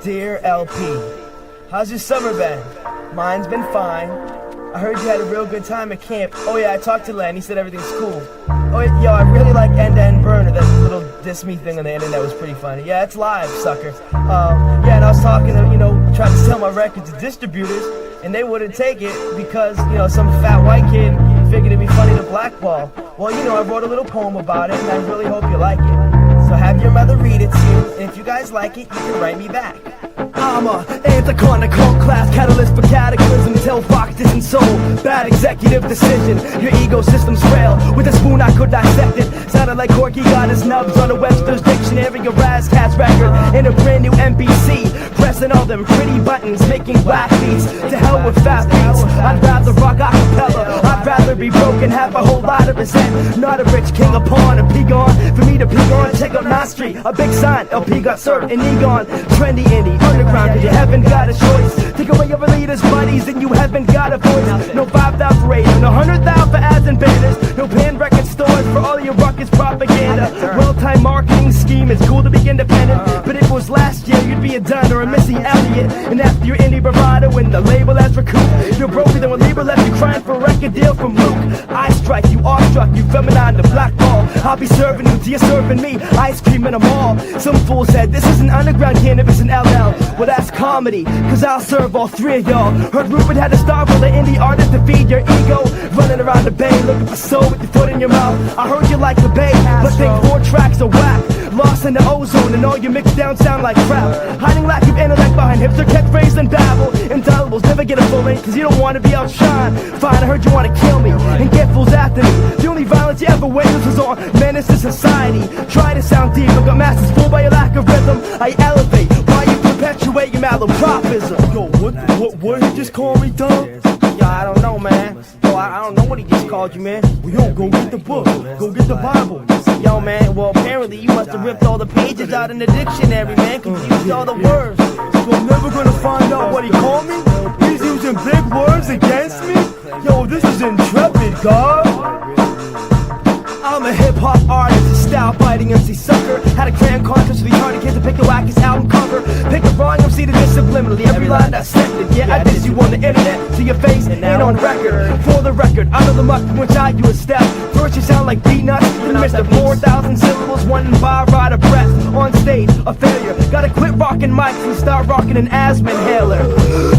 Dear LP, how's your summer been? Mine's been fine. I heard you had a real good time at camp. Oh yeah, I talked to Len, he said everything's cool. Oh yo, I really like End-to-End Burner, that little diss me thing on the internet was pretty funny. Yeah, it's live, sucker. Yeah, and I was talking to, trying to sell my record to distributors, and they wouldn't take it because, some fat white kid figured it'd be funny to blackball. Well, I wrote a little poem about it, and I really hope you like it. So have your mother read it to you, and if you guys like it, you can write me back. I'm a antichronic cult class catalyst for cataclysm. Tell Fox isn't so bad executive decision. Your ecosystem's frail. With a spoon I could dissect it. Sounded like Corky got his nubs on a Webster's dictionary, a Razzcats record, and a brand new MPC. Pressing all them pretty buttons, making whack beats. To hell with fat beats. I'd rather rock acapella. I'd rather be broken, have a whole lot of resent. Not a rich king of pawn, a pig on. For me to pig on, check out my street. A big sign, LP got served in Egon. Trendy indie, underground, cause you haven't got a choice. Take away your leaders, buddies, and you haven't got a voice. No 5,000 for radio, no 100,000 for ads and banners. No pan record stores for all your ruckus propaganda. Well-timed marketing scheme, it's cool to be independent. But if it was last year, you'd be a Dunn or a Missy Elliott. And after your indie bravado and the label has recouped, you're broken, then when label left you crying for a record deal from Luke. I strike, you awestruck, you feminine, the black ball. I'll be serving you till you're serving me, ice cream in a mall. Some fool said, this is an underground cannabis in LL. Well, that's comedy, cause I'll serve all three of y'all. Heard Rupert had to starve all the indie artists to feed your ego. Running around the bay, looking for soul with your foot in your mouth. I heard you like the bay, but think 4 tracks are whack. Lost in the ozone and all your mixed down sound like crap. Hiding lack of intellect behind hipster catchphrase and babble. Indelibles never get a full length cause you don't wanna be outshined. Fine, I heard you wanna kill me and get fools after me. The only violence you ever witnessed was on menace to society. Try to sound deep, but got masters fooled by your lack of rhythm. I elevate while you perpetuate your malapropism. Yo, what he just called me, dumb? Yeah, I don't know, man. Yo, I don't know what he just called you, man. Well, yo, go get the book. Go get the Bible. Yo, man, well, apparently you must have ripped all the pages out in the dictionary, man. Confused all the words. So I'm never gonna find out what he called me? He's using big words against me? Yo, this is intrepid, God. I'm a hip-hop artist, a style-fighting MC sucker. Had a grand contest with retarded kids to pick the wackest album cover. Pick the wrong MC to diss subliminally. Every line dissected, yeah, I diss you on the internet. To your face, and on record. For the record, out of the muck from which I you a step. First you sound like peanuts, you missed the 4,000 syllables, 1 in 5 ride a breath. On stage, a failure. Gotta quit rocking mics and start rocking an asthma inhaler.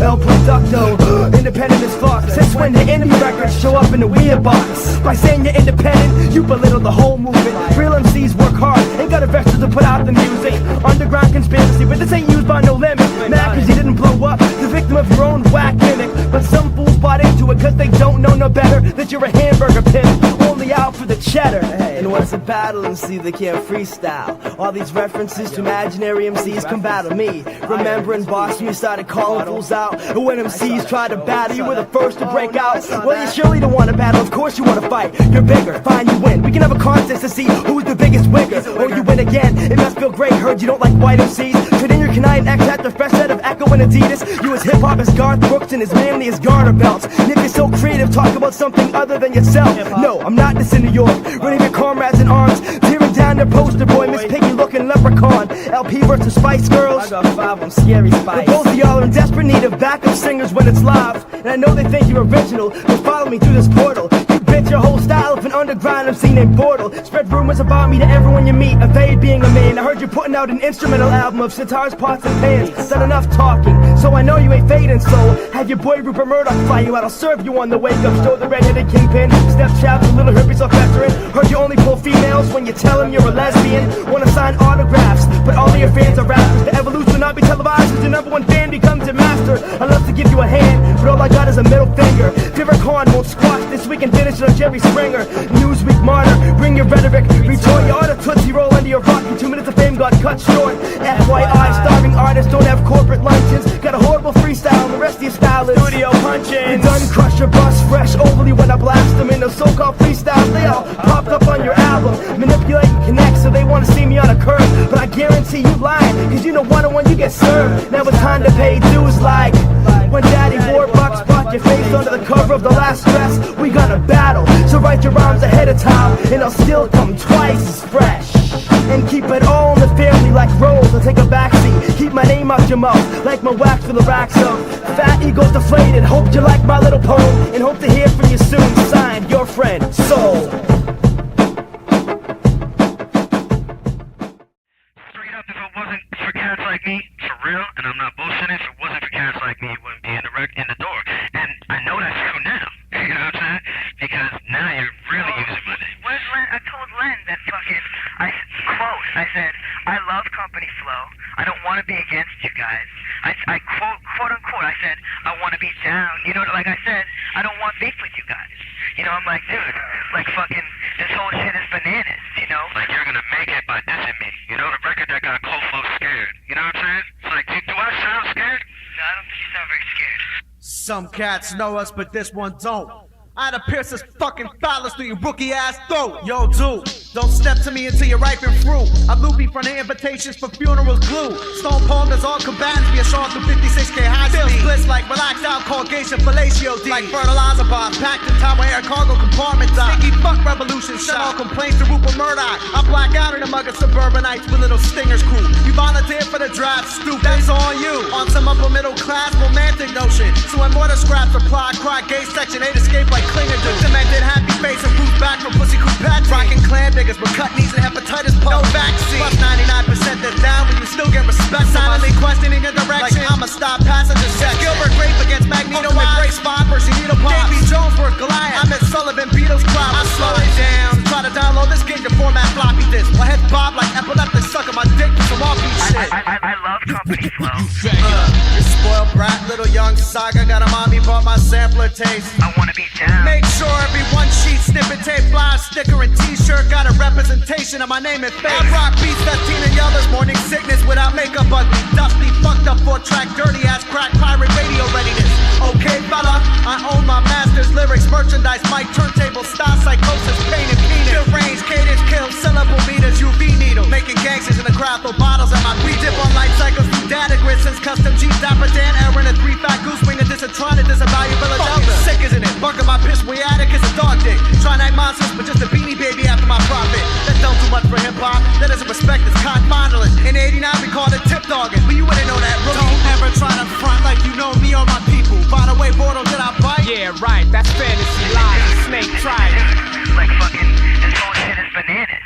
El Producto, independent as fuck. Since when the indie records show up in the weird box? By saying you're independent, you belittle the whole movement. Real MCs work hard, ain't got a vesture to put out the music. Underground conspiracy, but this ain't used by no limit. Mad cause you didn't blow up, the victim of your own whack gimmick. But some fools bought into it cause they don't know no better. That you're a hamburger pimp, only out for the cheddar. And once a battle MC, they can't freestyle. All these references to imaginary MCs come battle me. Remember in Boston you started calling fools out. And when MCs try to battle, you were the first to break out. Well, you surely don't want to battle, of course you want to fight. You're bigger, fine, you win. We can have a contest to see who's the biggest wigger. Or you win again, it must feel great. Heard you don't like white MCs. Trade in your canine X at the fresh set of Echo and Adidas. You as hip-hop as Garth Brooks and as manly as garter belts. And if you're so creative, talk about something other than yourself. No, I'm not this in New York. Running your comrades in arms, tearing down their poster boy, Miss Piggy looking leprechaun. LP versus Spice Girls. I got 5 on Scary Spice. But both of y'all are in desperate need of backup singers when it's live. And I know they think you're original, but follow me through this portal. You bitch your whole style of an underground MC named Portal. Spread rumors about me to everyone you meet, evade being a man. I heard you're putting out an instrumental album of sitars, pots, and pans. Done enough talking, so I know you ain't fading, so have your boy Rupert Murdoch fly you out. I'll serve you on the wake-up show, the red-headed kingpin. Step-chaps and little hippies are festering. Heard you only pull females when you tell them you're a lesbian. Wanna sign autographs, but all of your fans are rappers. The evolution will not be televised as your #1 fan becomes your master. I'd love to give you a hand, but all I got is a middle finger. Favorite Khan won't squash this week and finish it on Jerry Springer. Newsweek martyr, bring your rhetoric. Retort your auto Tootsie Roll under your rock. 2 minutes of fame got cut short. FYI, starving artists don't have corporate luncheons. Got a horrible freestyle and the rest of your style is studio punching. Done crush your bus fresh overly when I blast them. In those so-called freestyles, they all popped up on your album. Manipulate and connect so they wanna see me on a curve. But I guarantee you lying, cause you know one-on-one you get served. Now it's time to pay dues like when Daddy Warbucks brought your face under the cover of The Last Dress. We gonna battle, so write your rhymes ahead of time, and I'll still come twice as fresh. And keep it all in the family like roles. I'll take a backseat, keep my name out your mouth, like my wax for the racks of fat egos deflated. Hope you like my little poem, and hope to hear from you soon. Signed, your friend, Soul. Straight up, if it wasn't for cats like me, for real, and I'm not bullshitting, if it wasn't for cats like me, you wouldn't be in the door. And I know that's true now. You know what I'm saying? Because now you're really using my name. Where's Len? I told Len that fucking, I said, I love company flow. I don't want to be against you guys. I quote unquote, I said, I want to be down. You know, like I said, I don't want beef with you guys. You know, I'm like, dude, like fucking, this whole shit is bananas, you know? Like you're gonna make it by dissing me. You know, the record that got cold folks scared. You know what I'm saying? It's like, do I sound scared? No, I don't think you sound very scared. Some cats know us, but this one don't. I'd have pierced this fucking phallus through your rookie ass throat. Yo, dude, don't step to me until you're ripe and fruit. I loopy from the invitations for funerals glue. Stone Palm does all combatants be assaulted through 56K high speed. Feels bliss like relaxed alcohol, geisha, fellatio D. Like fertilizer bombs packed in time where air cargo compartment die. Sticky fuck revolution, send all complaints to Rupert Murdoch. I black out in a mug of suburbanites with little stingers crew. You volunteered for the draft, stupid. That's on you. On some upper middle class romantic notion. So when mortar scraps apply, cry gay section 8 escape like Klinger do. Cemented happy face and fruit back from pussy crew patch. Rockin' clan niggas with cut knees and hepatitis pump. No vaccine. Plus 99% that's down when you still get respect. Silently questioning a direction. Like I'm a stop passenger section. Gilbert Grape against Magneto. Grape spot versus Needle Pop. Davy Jones worth Goliath. I'm at Sullivan Beatles crowd. I slow it down. Try to download this game to format floppy disk. My head bob like epileptic sucking my dick to some offbeat shit. I love company flow. You spoiled brat, little young saga. Got a mommy bought my sampler taste. I wanna be down. Make sure every one sheet, snippet, tape, flyer, sticker, and t-shirt got a representation of my name and face. I rock beats that Tina Yeller's morning sickness without makeup ugly. Dusty, fucked up, 4-track, dirty ass crack, pirate radio readiness. Okay, fella, I own my master's lyrics, merchandise, mic, turntable, style, psychosis, pain and penis. Kill range, cadence, kill, syllable meters, UV needle. Making gangsters in the crowd, throw bottles at my feet. Dip on life cycles through data grids, since custom Jeep, Dapper Dan, Aaron, a 3-fat goose wing, a Disatronic, disavow your Philadelphia. Sick, isn't it? Bunker my piss, we attic is a dog dick. Try night monsters, but just a beanie baby after my profit. That don't do much for hip hop. That doesn't respect this con finalist. In '89 we called it tip dogging, but you wouldn't know that. Rookie. Don't ever try to front like you know me or my people. By the way, Bordeaux, did I bite? Yeah, right. That's fantasy lies. Snake tried it. Like fucking, this whole shit is bananas.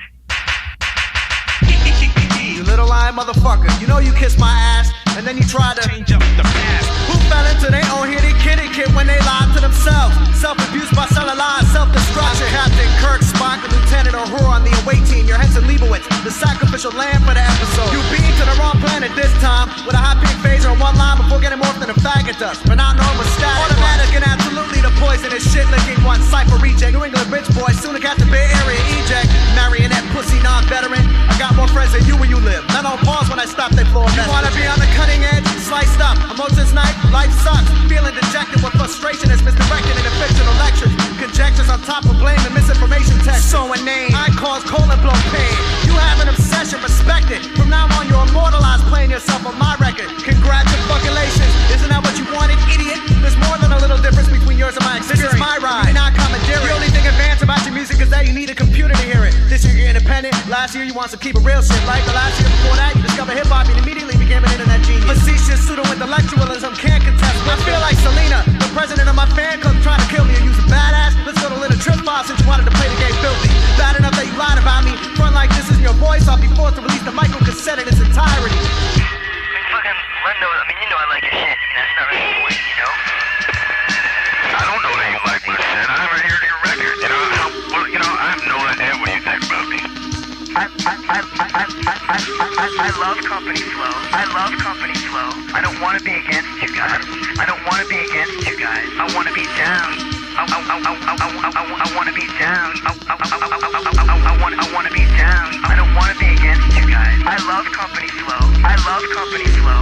You little lying motherfucker. You know you kissed my ass, and then you try to Change up the past. Who fell into their own hitty kitty kid when they lied to themselves? Self-abuse by selling lies, self-destruction. Captain Kirk, Spock, and Lieutenant Uhura on the away team. Your Henson Leibowitz, the sacrificial lamb for the episode. You beat to the wrong planet this time with a high peak phaser and one line before getting morphed into faggot dust. But not normal static. Automatic and absolutely the poisonous shit licking one. Cypher reject, New England bitch boy, soon to catch the Bay Area eject. Marionette pussy non-veteran. I got more friends than you where you live. Not on pause when I stop they floor. You wanna be on the cutting edge? Sliced up. Emotions night, life sucks. Feeling dejected with frustration is misdirected in the fictional lectures. Conjectures on top of blame and misinformation text. So inane, I cause colon blow pain. You have an obsession, respect it. From now on you're immortalized playing yourself on my record. Congratulations, isn't that what you wanted, idiot? There's more than a little difference between yours and my experience. This is my ride, not commandeering. The only thing advanced about your music is that you need a computer to hear it. This year you're independent, last year you want to keep it real shit. Like the last year before that you discovered hip-hop and immediately became an internet genius. Facetious pseudo-intellectualism can't contest. I feel like Selena, the president of my fan club, trying to kill me. Are you a badass? Let's go to Little Trip File since you wanted to play the game filthy. Bad enough that you lied about me. Front like this isn't your voice, I'll be forced to release the micro cassette in its entirety. Fucking Lendo, I mean, you know I like your shit. That's not really the point, you know? I don't know that you like my shit. I never heard your record. I have no idea what you think about me. I love company flow. I love company flow. I don't want to be against you guys. I don't want to be against you guys. I want to be down. I want to be down. I want to be down. I don't want to be against you guys. I love company flow. I love company flow.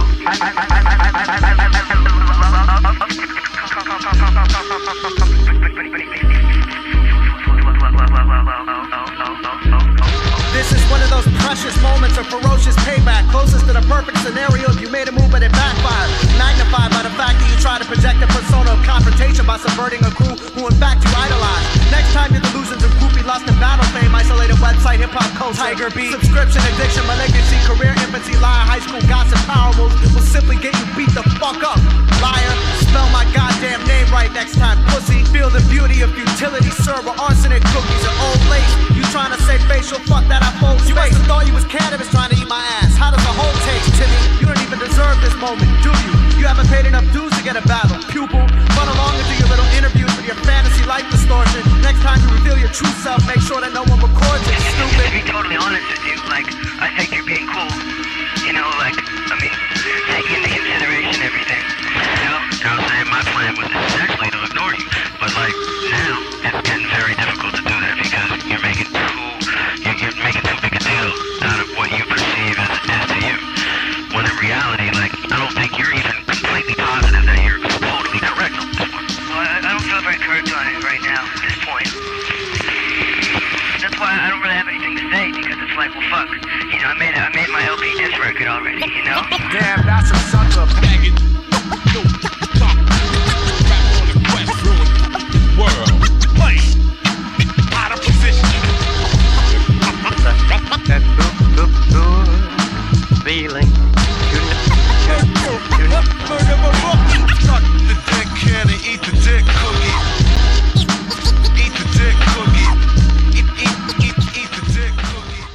This is one of those precious moments of ferocious payback, closest to the perfect scenario if you made a move but it backfired. Magnified by the fact that you try to project a persona of confrontation by subverting a crew who in fact you idolize. Next time your delusions of groupie lust and battle fame, isolated website, hip hop coach, Tiger Beat, subscription addiction, malignancy, career infancy, lie, high school gossip, power moves will simply get you beat the fuck up. Liar, spell my goddamn name right next time, pussy. Feel the beauty of futility, serve with arsenic cookies and old lace. You trying to say facial, fuck that, I fold space. You must have thought you was cannabis trying to eat my ass. How does the whole taste, Timmy? You don't even deserve this moment, do you? You haven't paid enough dues to get a battle, pupil. Run along and do your little interviews with your fantasy life distortion. Next time you reveal your true self, make sure that no one records it, stupid. To be totally honest with you, like, I think you're being cool. You know, like, I mean, taking into consideration everything. You know, I was saying my plan was essentially to ignore you, but like now it's getting very difficult to do that because you're making too big a deal out of what you perceive as to you. When in reality, like, I don't think you're even completely positive that you're totally correct on this one. Well, I don't feel very correct on it right now, at this point. That's why I don't really have anything to say, because it's like, well, fuck. You know, I made my LP disc record already, you know? Damn, that's a sucker. Faggot. Yo, stop. Rap on the quest, ruin the world. Place. Out of position. That good feeling. Suck the dick can and eat the dick cookie. Eat the dick cookie. Eat the dick cookie.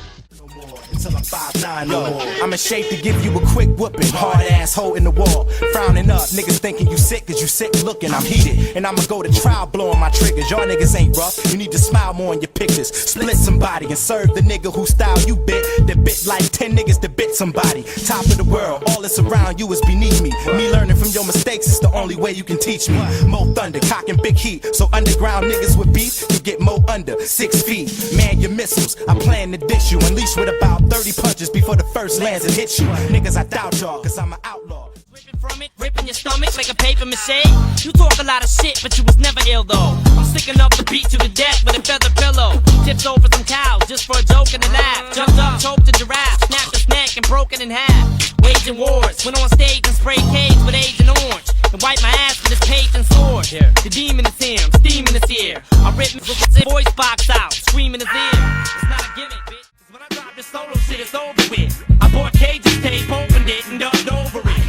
Until I'm 5'9" no more. I'm in shape to give you a quick whooping. Hard asshole in the wall. Frowning up, niggas thinking you sick, cause you sick looking. I'm heated, and I'ma go to trial blowing my triggers. Y'all niggas ain't rough, you need to smile more in your pictures. Split somebody and serve the nigga who style you bit. That bit like 10 niggas to bit somebody. Top of the world, all that's around you is beneath me. Me learning from your mistakes is the only way you can teach me. Mo thunder, cocking big heat. So underground niggas with beef, you get mo under 6 feet. Man, your missiles, I plan to dish you. Unleash with about 30 punches before the first lands and hit you. Niggas, I doubt y'all, cause I'm an outlaw. Ripping from it, ripping your stomach like a paper mache. You talk a lot of shit, but you was never ill though. I'm sticking up the beat to the death with a feather pillow. Tips over some cows just for a joke and a laugh. Jumped up, choked a giraffe, snapped his neck and broke it in half. Waging wars, went on stage and sprayed cage with Agent Orange. And wiped my ass with his page and sword. The demon is here, I'm steaming his ear. I rip his voice box out, screaming his ear. It's not a gimmick, bitch. When I drop this solo shit, it's over with. I bought Cage's tape, opened it, and dubbed over it.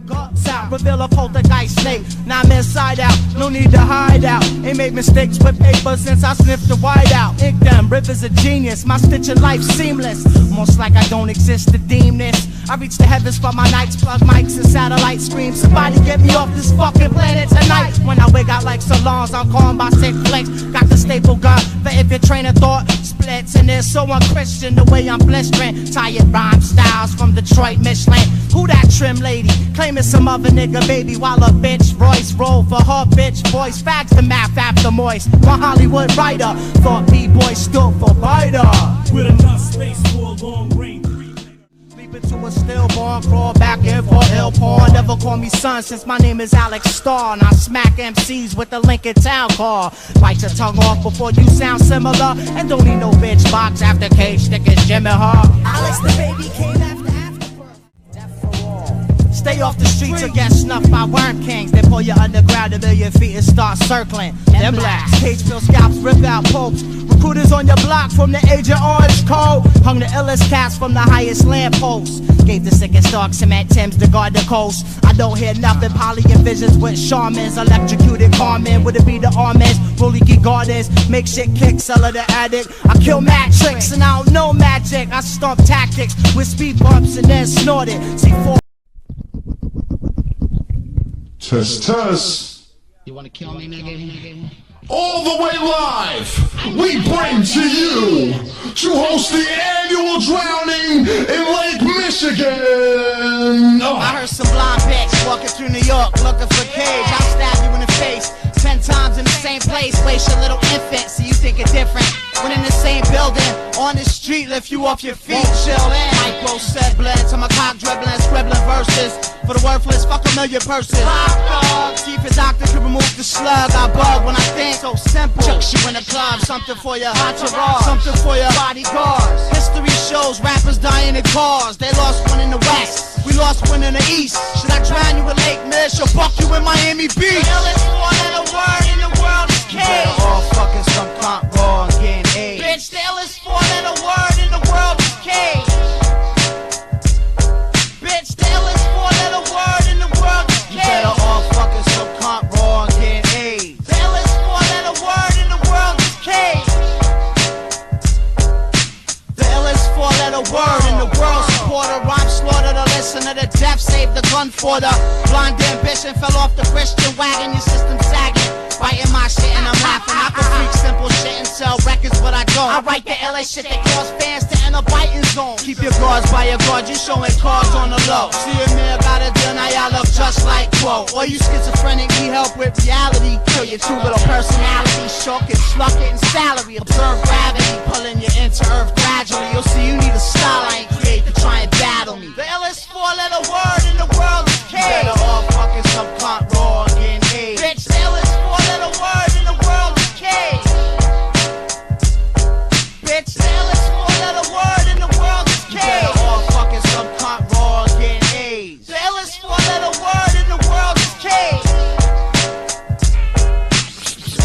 Guts out, reveal a poltergeist snake. Now I'm inside out, no need to hide out. Ain't made mistakes with paper since I sniffed the white out. Ink them, River's a genius, my stitching life seamless. Almost like I don't exist to deem this. I reach the heavens for my nights, plug mics and satellite screams. Somebody get me off this fucking planet tonight. When I wig out like salons, I'm calling by sick flex. Got the staple gun for if your train of thought splits. And it's so unchristian the way I'm blistering. Tired rhyme styles from Detroit, Michelin. Who that trim lady? Claiming some other nigga baby while a bitch Royce roll for her bitch voice. Fags the math after moist. One Hollywood writer thought B-boy stood for biter. With enough space for a long range. Leap into a stillborn, crawl back in for ill porn. Never call me son since my name is Alex Starr. And I smack MCs with the Lincoln Town car. Bite your tongue off before you sound similar. And don't need no bitch box after Cage stick is Jimmy Hart. Alex the baby came after. Stay off the streets or get snuffed by worm kings. They pull you underground a million feet and start circling. Them blacks, cage fill scalps, rip out popes. Recruiters on your block from the age of orange cold. Hung the illest cats from the highest lampposts. Gave the sickest dog cement Timbs to guard the coast. I don't hear nothing, poly and visions with shamans. Electrocuted Carmen, would it be the Armans? Rolly geek gardens, make shit kick, seller the addict. I kill matrix and I don't know magic. I stomp tactics with speed bumps and then snort it. C4 Test. You wanna kill me, nigga? All the way live, we bring to you to host the annual drowning in Lake Michigan. I heard some blind bitch walking through New York looking for Cage. I'll stab you in the face 10 times in the same place. Waste your little infant so you think it's different. When in the same building, on the street, lift you off your feet. Chill in. Micro sibling to my cock dribbling, scribbling verses. For the worthless, fuck a million purses. Hot dog, chief and doctor can remove the slug. I bug when I think so simple. Chuck you in the club, something for your entourage, something for your bodyguards. History shows rappers dying in cars. They lost one in the west, we lost one in the east. Should I drown you in Lake Mish or fuck you in Miami Beach? The illest one in the word in the world is Cage. Better all fucking some comp raw and getting AIDS. Bitch, four-letter word in the world. Supporter, rhyme slaughter, the listener to death, save the gun for the blind ambition. Fell off the Christian wagon, your system sagging. Biting my shit and I'm laughing. I can freak simple shit and sell records, but I don't. I write the LA shit that cause fans to enter biting zone. Keep your guards by your guard, you showing cards on the low. See a man got a deal, now y'all look just like Quo. Or you schizophrenic, need help with reality. Kill your two little personalities, shook and sluck it in salary. Observe gravity, pulling you into earth gradually. You'll see you need a style I ain't create to try and battle me. The illest four-letter word in the world is K. Better off fucking some cunt raw and A. Bitch, the illest four-letter word in the world is K. Bitch, the illest four-letter word in the world is K. Better off fucking some cunt raw and A's. The illest four-letter word in the world is K.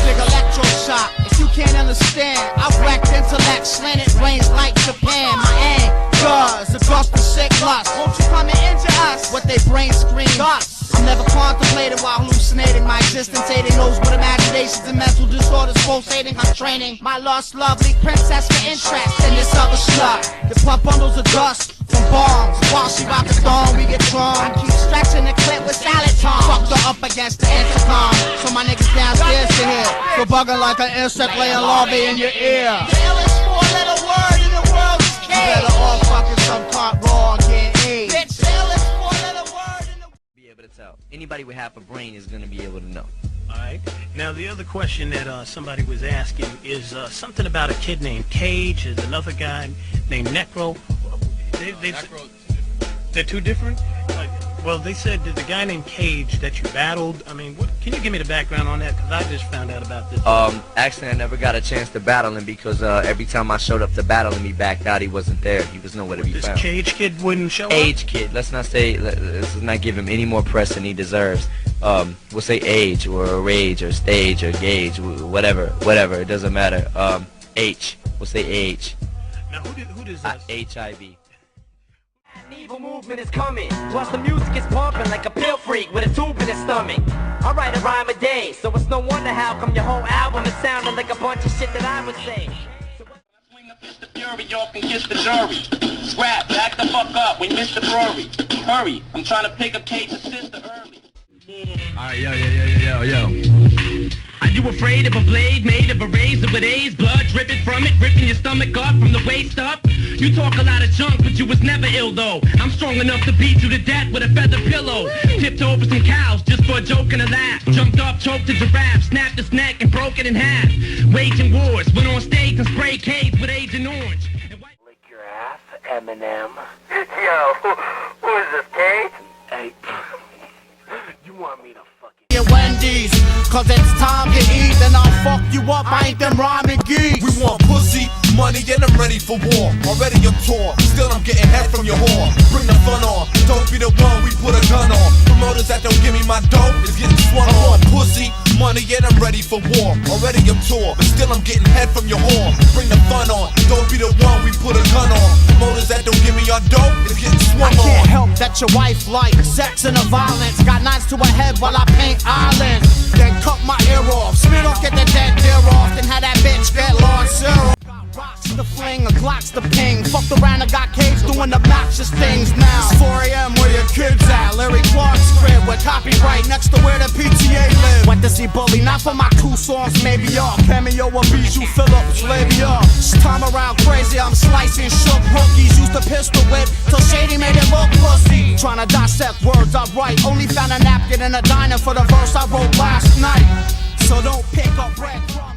Big electroshock. If you can't understand, I've wrecked intellect, slanted brains like Japan. My angers, the gust of sick lust. Won't you come and injure us? What they brains scream us. I'm never contemplating while hallucinating my existence, aiding those with imaginations and mental disorders, pulsating. I'm training my lost lovely princess for interest in this other slut. The puff bundles of dust from bombs. While she rock a thong, we get drawn. I keep stretching the clip with salad tongs. Fucked her up against the intercom, so my niggas downstairs to hear. For bugging like an insect laying larvae in your ear. The illest four-letter word in the world is K. Better off fucking some cunt raw and get A. Bitch, the illest four-letter word in the world. Be able to tell. Anybody with half a brain is gonna be able to know. Alright. Now the other question that somebody was asking is something about a kid named Cage. There's another guy named Necro. They're two different? Well, they said that the guy named Cage that you battled, I mean, can you give me the background on that? Because I just found out about this. Actually, I never got a chance to battle him because every time I showed up to battle him, he backed out. He wasn't there. He was nowhere to be found. This Cage kid wouldn't show up? Age kid. Let's not say, let's not give him any more press than he deserves. We'll say age or rage or stage or gauge, whatever. It doesn't matter. H. We'll say age. Now, who does this? HIV. Evil movement is coming, plus the music is pumping like a pill freak with a tube in his stomach. I write a rhyme a day, so it's no wonder how come your whole album is sounding like a bunch of shit that I would say. Swing a fist of fury, y'all can kiss the jury. Scrap, back the fuck up, we missed the brewery. Hurry, I'm trying to pick up Cage's sister early. Alright, yo. Are you afraid of a blade made of a razor with A's? Blood dripping from it, ripping your stomach up from the waist up? You talk a lot of junk, but you was never ill though. I'm strong enough to beat you to death with a feather pillow. Tipped over some cows just for a joke and a laugh. Jumped up, choked a giraffe, snapped its neck and broke it in half. Waging wars, went on stage and sprayed Cage with Agent Orange. Lick your ass, Eminem. Yo, who is this, Cage? Hey, you want me to fucking... Wendy's, cause it's time to eat, then I'll fuck you up, I ain't them rhyming geeks. We want pussy, money, and I'm ready for war. Already on tour, still I'm getting head from your whore. Bring the fun on, don't be the one we put a gun on. Promoters that don't give me my dough is getting swung on. Pussy, money, and I'm ready for war. Already on tour, but still I'm getting head from your whore. Bring the fun on, don't be the one we put a gun on. Promoters that don't give me your dough is getting swung on. I can't help that your wife likes sex and the violence. Got knives to her head while I paint islands. Then cut my ear off, spit off, get the dead deer off, then have that bitch get lost zero. Rocks the fling, a Glock's the ping. Fucked around, I got Cage doing obnoxious things now. It's 4 a.m. where your kids at? Larry Clark's crib with copyright next to where the PTA live. Went to see Bully, not for my 2 songs, maybe y'all. Cameo of Bijou Phillips, labia. This time around crazy, I'm slicing shook rookies. Used to pistol whip till Shady made it look pussy. Trying to dissect words I write. Only found a napkin in a diner for the verse I wrote last night. So don't pick up breadcrumbs.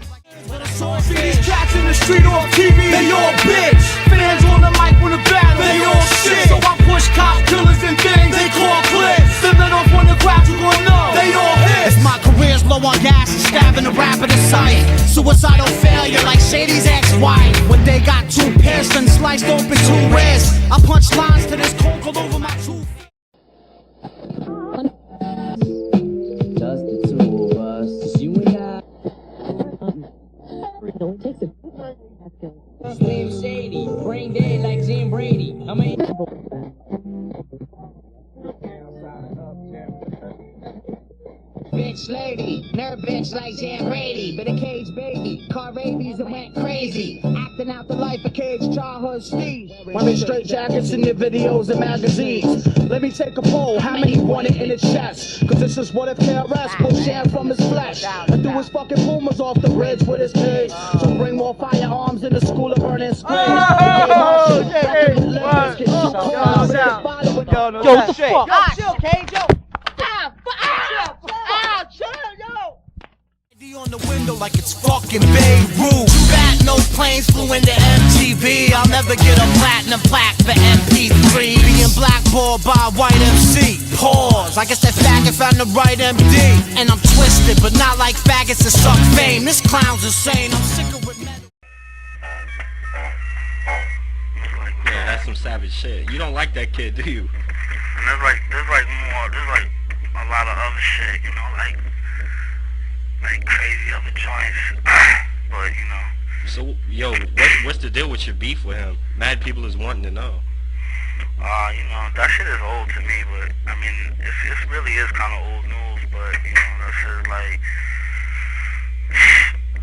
See these cats in the street or on TV, they all bitch. Fans on the mic with a battle, they all shit. So I push cop killers and things, they call clips. Then let off on the crowd, you gon' know, they all hit. If my career's low on gas, and stabbing the rapper to sight. Suicidal failure like Shady's ex-wife. When they got 2 pierced and sliced open 2 wrists. I punch lines to this cold all over my 2 feet. Just the 2 of us. Just you and I. Slim Shady, brain dead like Jim Brady. I mean, bitch bitch lady, nerve bitch like Jan Brady. Been a cage baby, car rabies and went crazy. Acting out the life of cage childhood Steve. Wearing straight jackets in your videos and magazines. Let me take a poll, how many want it in the chest? Cause this is what if KRS pulled sham from his flesh and threw his fucking boomers off the bridge with his cage. So bring more firearms in the school of burning squares. Yo, what the fuck? Chill, Cage, yo. On the window like it's fucking Beirut. Fat no planes flew into MTV. I'll never get a platinum plaque for MP3. Being blackballed by white MC. Pause. I guess that faggot found the right MD. And I'm twisted, but not like faggots that suck fame. This clown's insane. I'm sicker with metal. Yeah, that's some savage shit. You don't like that kid, do you? And there's like a lot of other shit, you know, like crazy other joints. But you know. So, yo, what's the deal with your beef with him? Mad people is wanting to know. You know, that shit is old to me, but I mean, it really is kind of old news. But you know, that shit is like,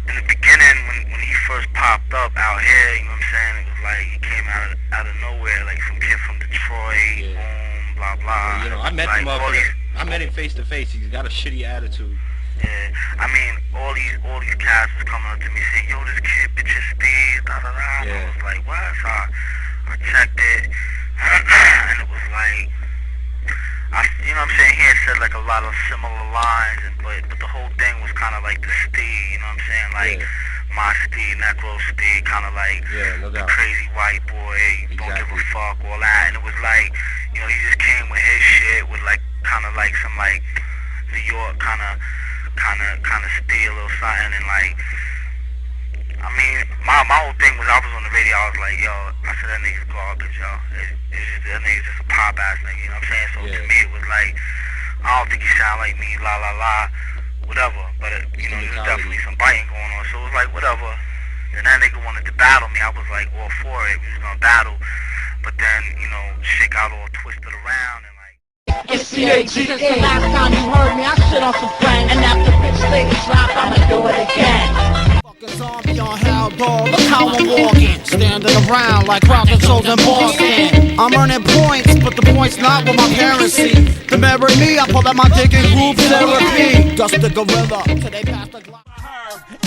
in the beginning when he first popped up out here, you know what I'm saying? It was like he came out of nowhere, like some kid from Detroit, boom, blah blah. Well, you know, I met him I met him face to face. He's got a shitty attitude. Yeah, I mean, all these cats was coming up to me saying, yo, this kid bitches Steve, da da da. And I was like, what? So I checked it, and it was like, you know what I'm saying, he had said like a lot of similar lines, but the whole thing was kind of like the Steve, you know what I'm saying, like my Steve, Necro Steve, kind of like the crazy white boy, don't give a fuck, all that, and it was like, you know, he just came with his shit with like, kind of like some like New York kind of steal or something, and like, I mean, my whole thing was I was on the radio, I was like, yo, I said that nigga's garbage, yo. That nigga's just a pop ass nigga, you know what I'm saying? So to me it was like, I don't think he sound like me, la la la, whatever. But you know, there's definitely some biting going on, so it was like whatever. And that nigga wanted to battle me, I was like all for it, we was gonna battle. But then, you know, shit got all twisted around and It's CAG. Since the last time you heard me, I shit on some friends. And after bitch lady drop, I'ma do it again. Fucking zombie on hell, dog. Look how I'm walking. Standing around like rockin' souls in Boston. I'm earning points, but the points not what my parents see. To marry me, I pull out my dick and group therapy. Dust the gorilla. Today passed the Glock.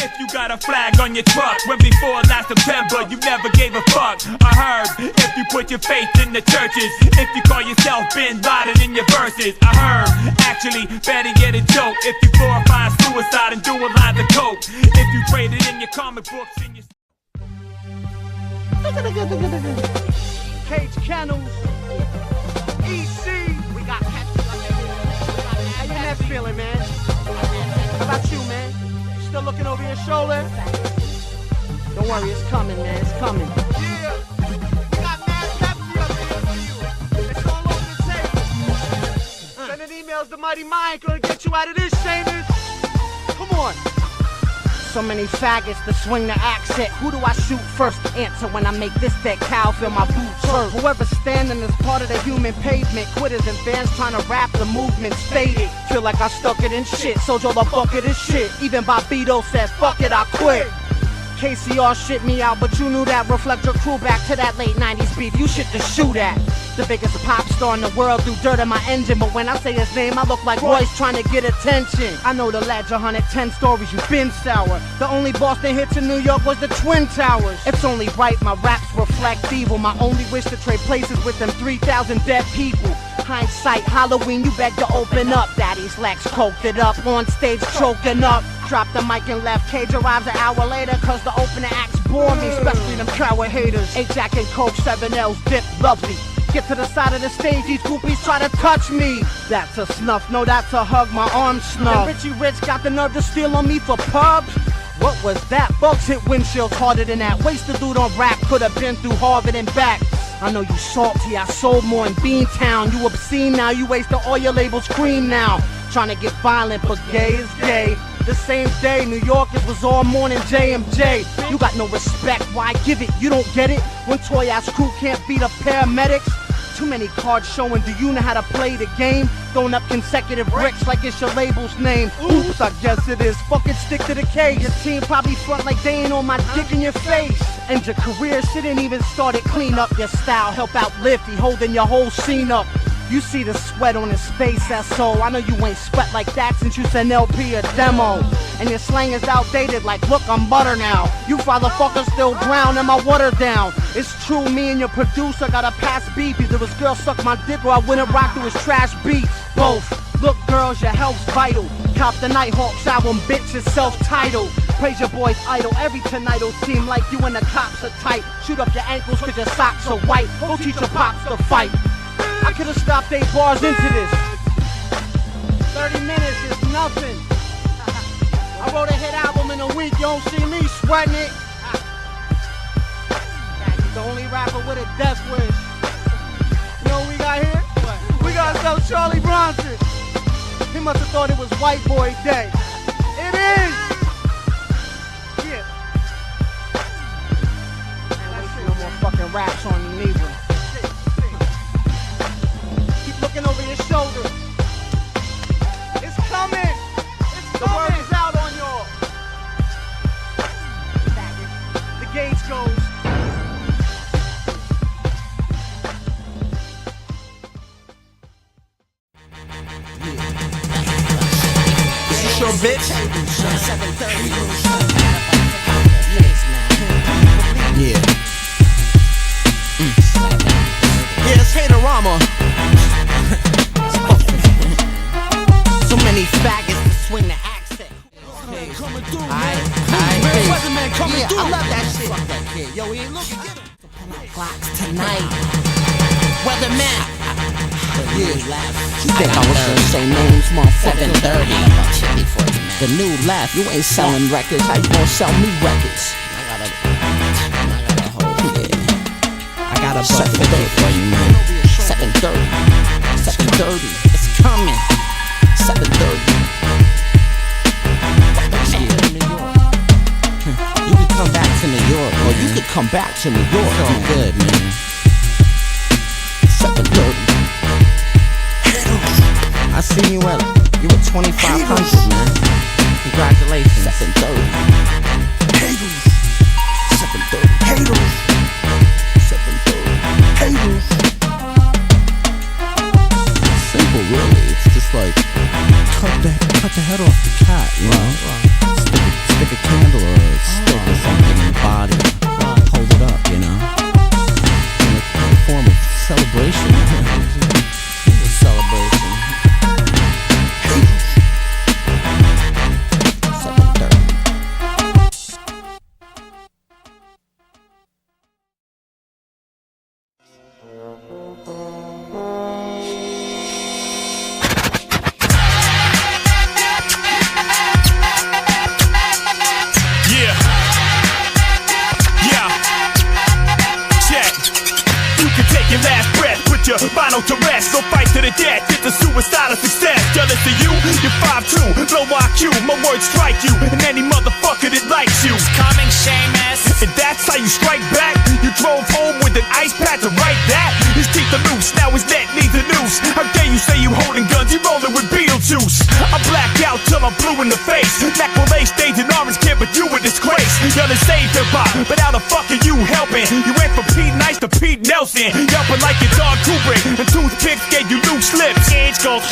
If you got a flag on your truck, when before last September you never gave a fuck. I heard if you put your faith in the churches, if you call yourself Bin Laden in your verses. I heard actually better get a joke if you glorify suicide and do a line of coke. If you traded in your comic books and your Cage Kennels, EC. We got catches on there. How you that feeling, man? How about you, man? Still looking over your shoulder? Don't worry, it's coming, man. It's coming. Yeah. We got mad Pepsi up here for you. It's all over the table. Sending emails to Mighty Mind. Gonna get you out of this, Shaners. Come on. So many faggots to swing the accent. Who do I shoot first to answer when I make this dead cow feel my boots hurt? Whoever's standing is part of the human pavement. Quitters and fans trying to rap the movement's faded. Feel like I stuck it in shit, so Joe the bucket is shit. Even Bobito said, fuck it, I quit. KCR shit me out, but you knew that. Reflect your crew back to that late 90s beef. You shit to shoot at. The biggest pop star in the world threw dirt in my engine, but when I say his name, I look like Royce trying to get attention. I know the ledge 110 stories, you been sour. The only Boston hits in New York was the Twin Towers. It's only right my raps reflect evil. My only wish to trade places with them 3,000 dead people. Hindsight, Halloween, you beg to open up. Daddy's Lex coked it up, on stage choking up. Dropped the mic and left. Cage arrives an hour later, cause the opening acts bore me, especially them coward haters. 8 Jack and Coke, 7 L's, dip, lovely. Get to the side of the stage, these groupies try to touch me. That's a snuff, no, that's a hug, my arm snug. And Richie Rich got the nerve to steal on me for pubs. What was that? Bugs hit windshields harder than that. Wasted dude on rap, could've been through Harvard and back. I know you salty, I sold more in Beantown. You obscene now, you waste all your labels cream now. Trying to get violent, but gay is gay. The same day, New Yorkers was all morning JMJ. You got no respect, why give it? You don't get it? When toy ass crew can't beat up paramedics? Too many cards showing, do you know how to play the game? Throwing up consecutive bricks like it's your label's name. Oops, I guess it is. Fucking stick to the case. Your team probably front like they ain't on my dick in your face. And your career shit ain't even started. Clean up your style, help out Lifty, holding your whole scene up. You see the sweat on his face, that's all. I know you ain't sweat like that since you sent LP a demo. And your slang is outdated like, look, I'm butter now. You fatherfuckers still brown and my water down. It's true, me and your producer got a past beef. Either his girl suck my dick or I wouldn't rock to his trash beats. Both. Look, girls, your health's vital. Cop the Nighthawks album, bitch, is self-titled. Praise your boy's idol. Every tonight'll seem like you and the cops are tight. Shoot up your ankles cause your socks are white. Go teach your pops to fight. I could've stopped 8 bars into this. 30 minutes is nothing. I wrote a hit album in a week, you don't see me sweating it. He's the only rapper with a death wish. You know what we got here? What? We got ourselves Charlie Bronson. He must have thought it was White Boy Day. It is! Yeah. Man, let's see no more fucking raps on you neither. Looking over your shoulder. It's coming. It's coming. The word is out on y'all. The gauge goes. Is this your bitch? Yeah. Yeah, it's Haterama. So many faggots to swing the accent. Weathermen coming through. I love that shit. Fuck that kid. Yo, he ain't looking. Get him. Clocks tonight. Weathermen. Yeah. You think I was gonna say names, motherfucker? 7:30. The new laugh. You ain't selling records. How you gonna sell me records? I got a bucket for you, man. 7:30. 7:30. It's coming. 7:30. You could come back to New York, or you could come back to New York. I'm good, man. 7:30. I seen you at 2,500, man. Congratulations. 7:30. 7:30. Haters. 7:30. Haters. Simple, really. It's just like cut the head off the cat, you know. Stick a candle or a stick or something in the body. Hold it up, you know. In a form of celebration. It's a celebration. 7:30. Final to rest, no fight to the death. It's a suicide of success. Jealous of you, you're 5'2", low IQ. My words strike you, and any motherfucker that likes you. It's coming, Seamus. And that's how you strike back. You drove home with an ice patch to write that. His teeth are loose, now his neck needs a noose. How dare you say you holding guns? You rolling with Beetlejuice. I black out till I'm blue in the face. Macrolate stains and orange kid, but you a disgrace. You're the save hip hop, but how the fuck are you helping? You went from Pete Nice to Pete Nelson. Yelping like your dog Kubrick, and toothpicks gave you loose lips. Edge goes,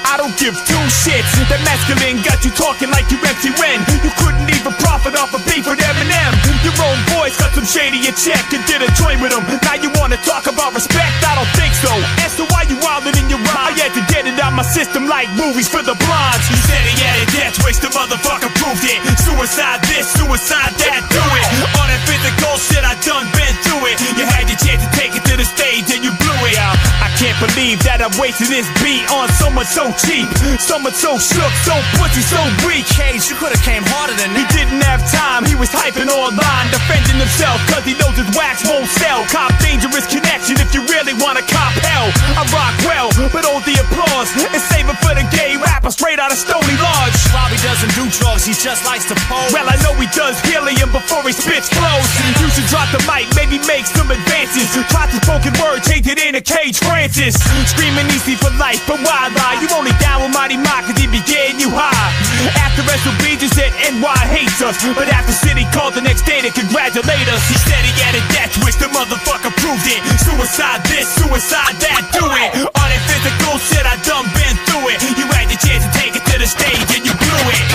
I don't give two shits. That masculine got you talking like you MC Ren. You couldn't even profit off a beef with Eminem. Your own boys got some shade in your check and did a joint with him. Now you wanna talk about respect? I don't think so. As to why you wildin' in your rhyme, I had to get it out my system like movies for the blondes. You said he had a death wish, the motherfucker proved it. Suicide this, suicide that, do it. All that physical shit, I done been through it. You had your chance to take it to the stage and you blew it. I can't believe that I wasted this beat on someone so cheap, someone so shook, so pussy, so weak. Cage, you could've came harder than He that. didn't have time, he was hyping online, defending himself, cause he knows his wax won't sell. Cop dangerous connection if you really wanna cop hell. I rock well, but hold the applause and save it for the gay rapper straight out of Stony Lodge. Bobby doesn't do drugs, he just likes to pose. Well, I know he does helium before he spits flows. You should drop the mic, maybe make some advances. Try some spoken word, change it in a Cage Francis. Screaming easy for life, but why lie? You only down with Mighty Mock cause he be getting you high. After SOB just said NY hates us, but after City called the next day to congratulate us. He said he had a death wish, the motherfucker proved it. Suicide this, suicide that, do it. All that physical shit, I done been through it. You had the chance to take it to the stage and you blew it.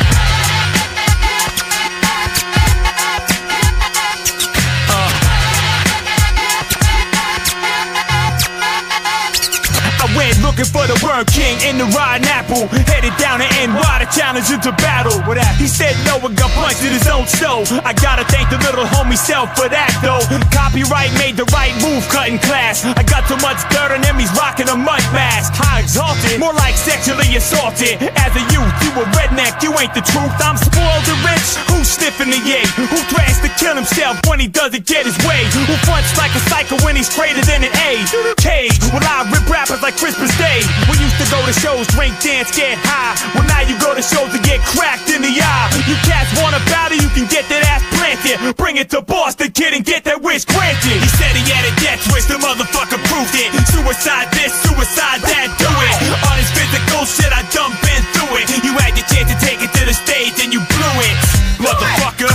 Went looking for the Worm King in the Rotten Apple. Headed down to NY to challenge him to battle. He said no and got punched in his own show. I gotta thank the little homie self for that though. Copyright made the right move cutting class. I got too much dirt on him, he's rocking a mud mask. High exalted, more like sexually assaulted. As a youth, you a redneck, you ain't the truth. I'm spoiled and rich, who's sniffing the yay? Who threatens to kill himself when he doesn't get his way? Who fronts like a psycho when he's greater than an A? Cage, well I rip rappers like Christmas Day. We used to go to shows, drink, dance, get high. Well now you go to shows to get cracked in the eye. You cats want a battle, you can get that ass planted. Bring it to Boston, kid, and get that wish granted. He said he had a death wish, the motherfucker proved it. Suicide this, suicide that, do it. All this physical shit, I done been through it. You had your chance to take it to the stage and you blew it. Motherfucker,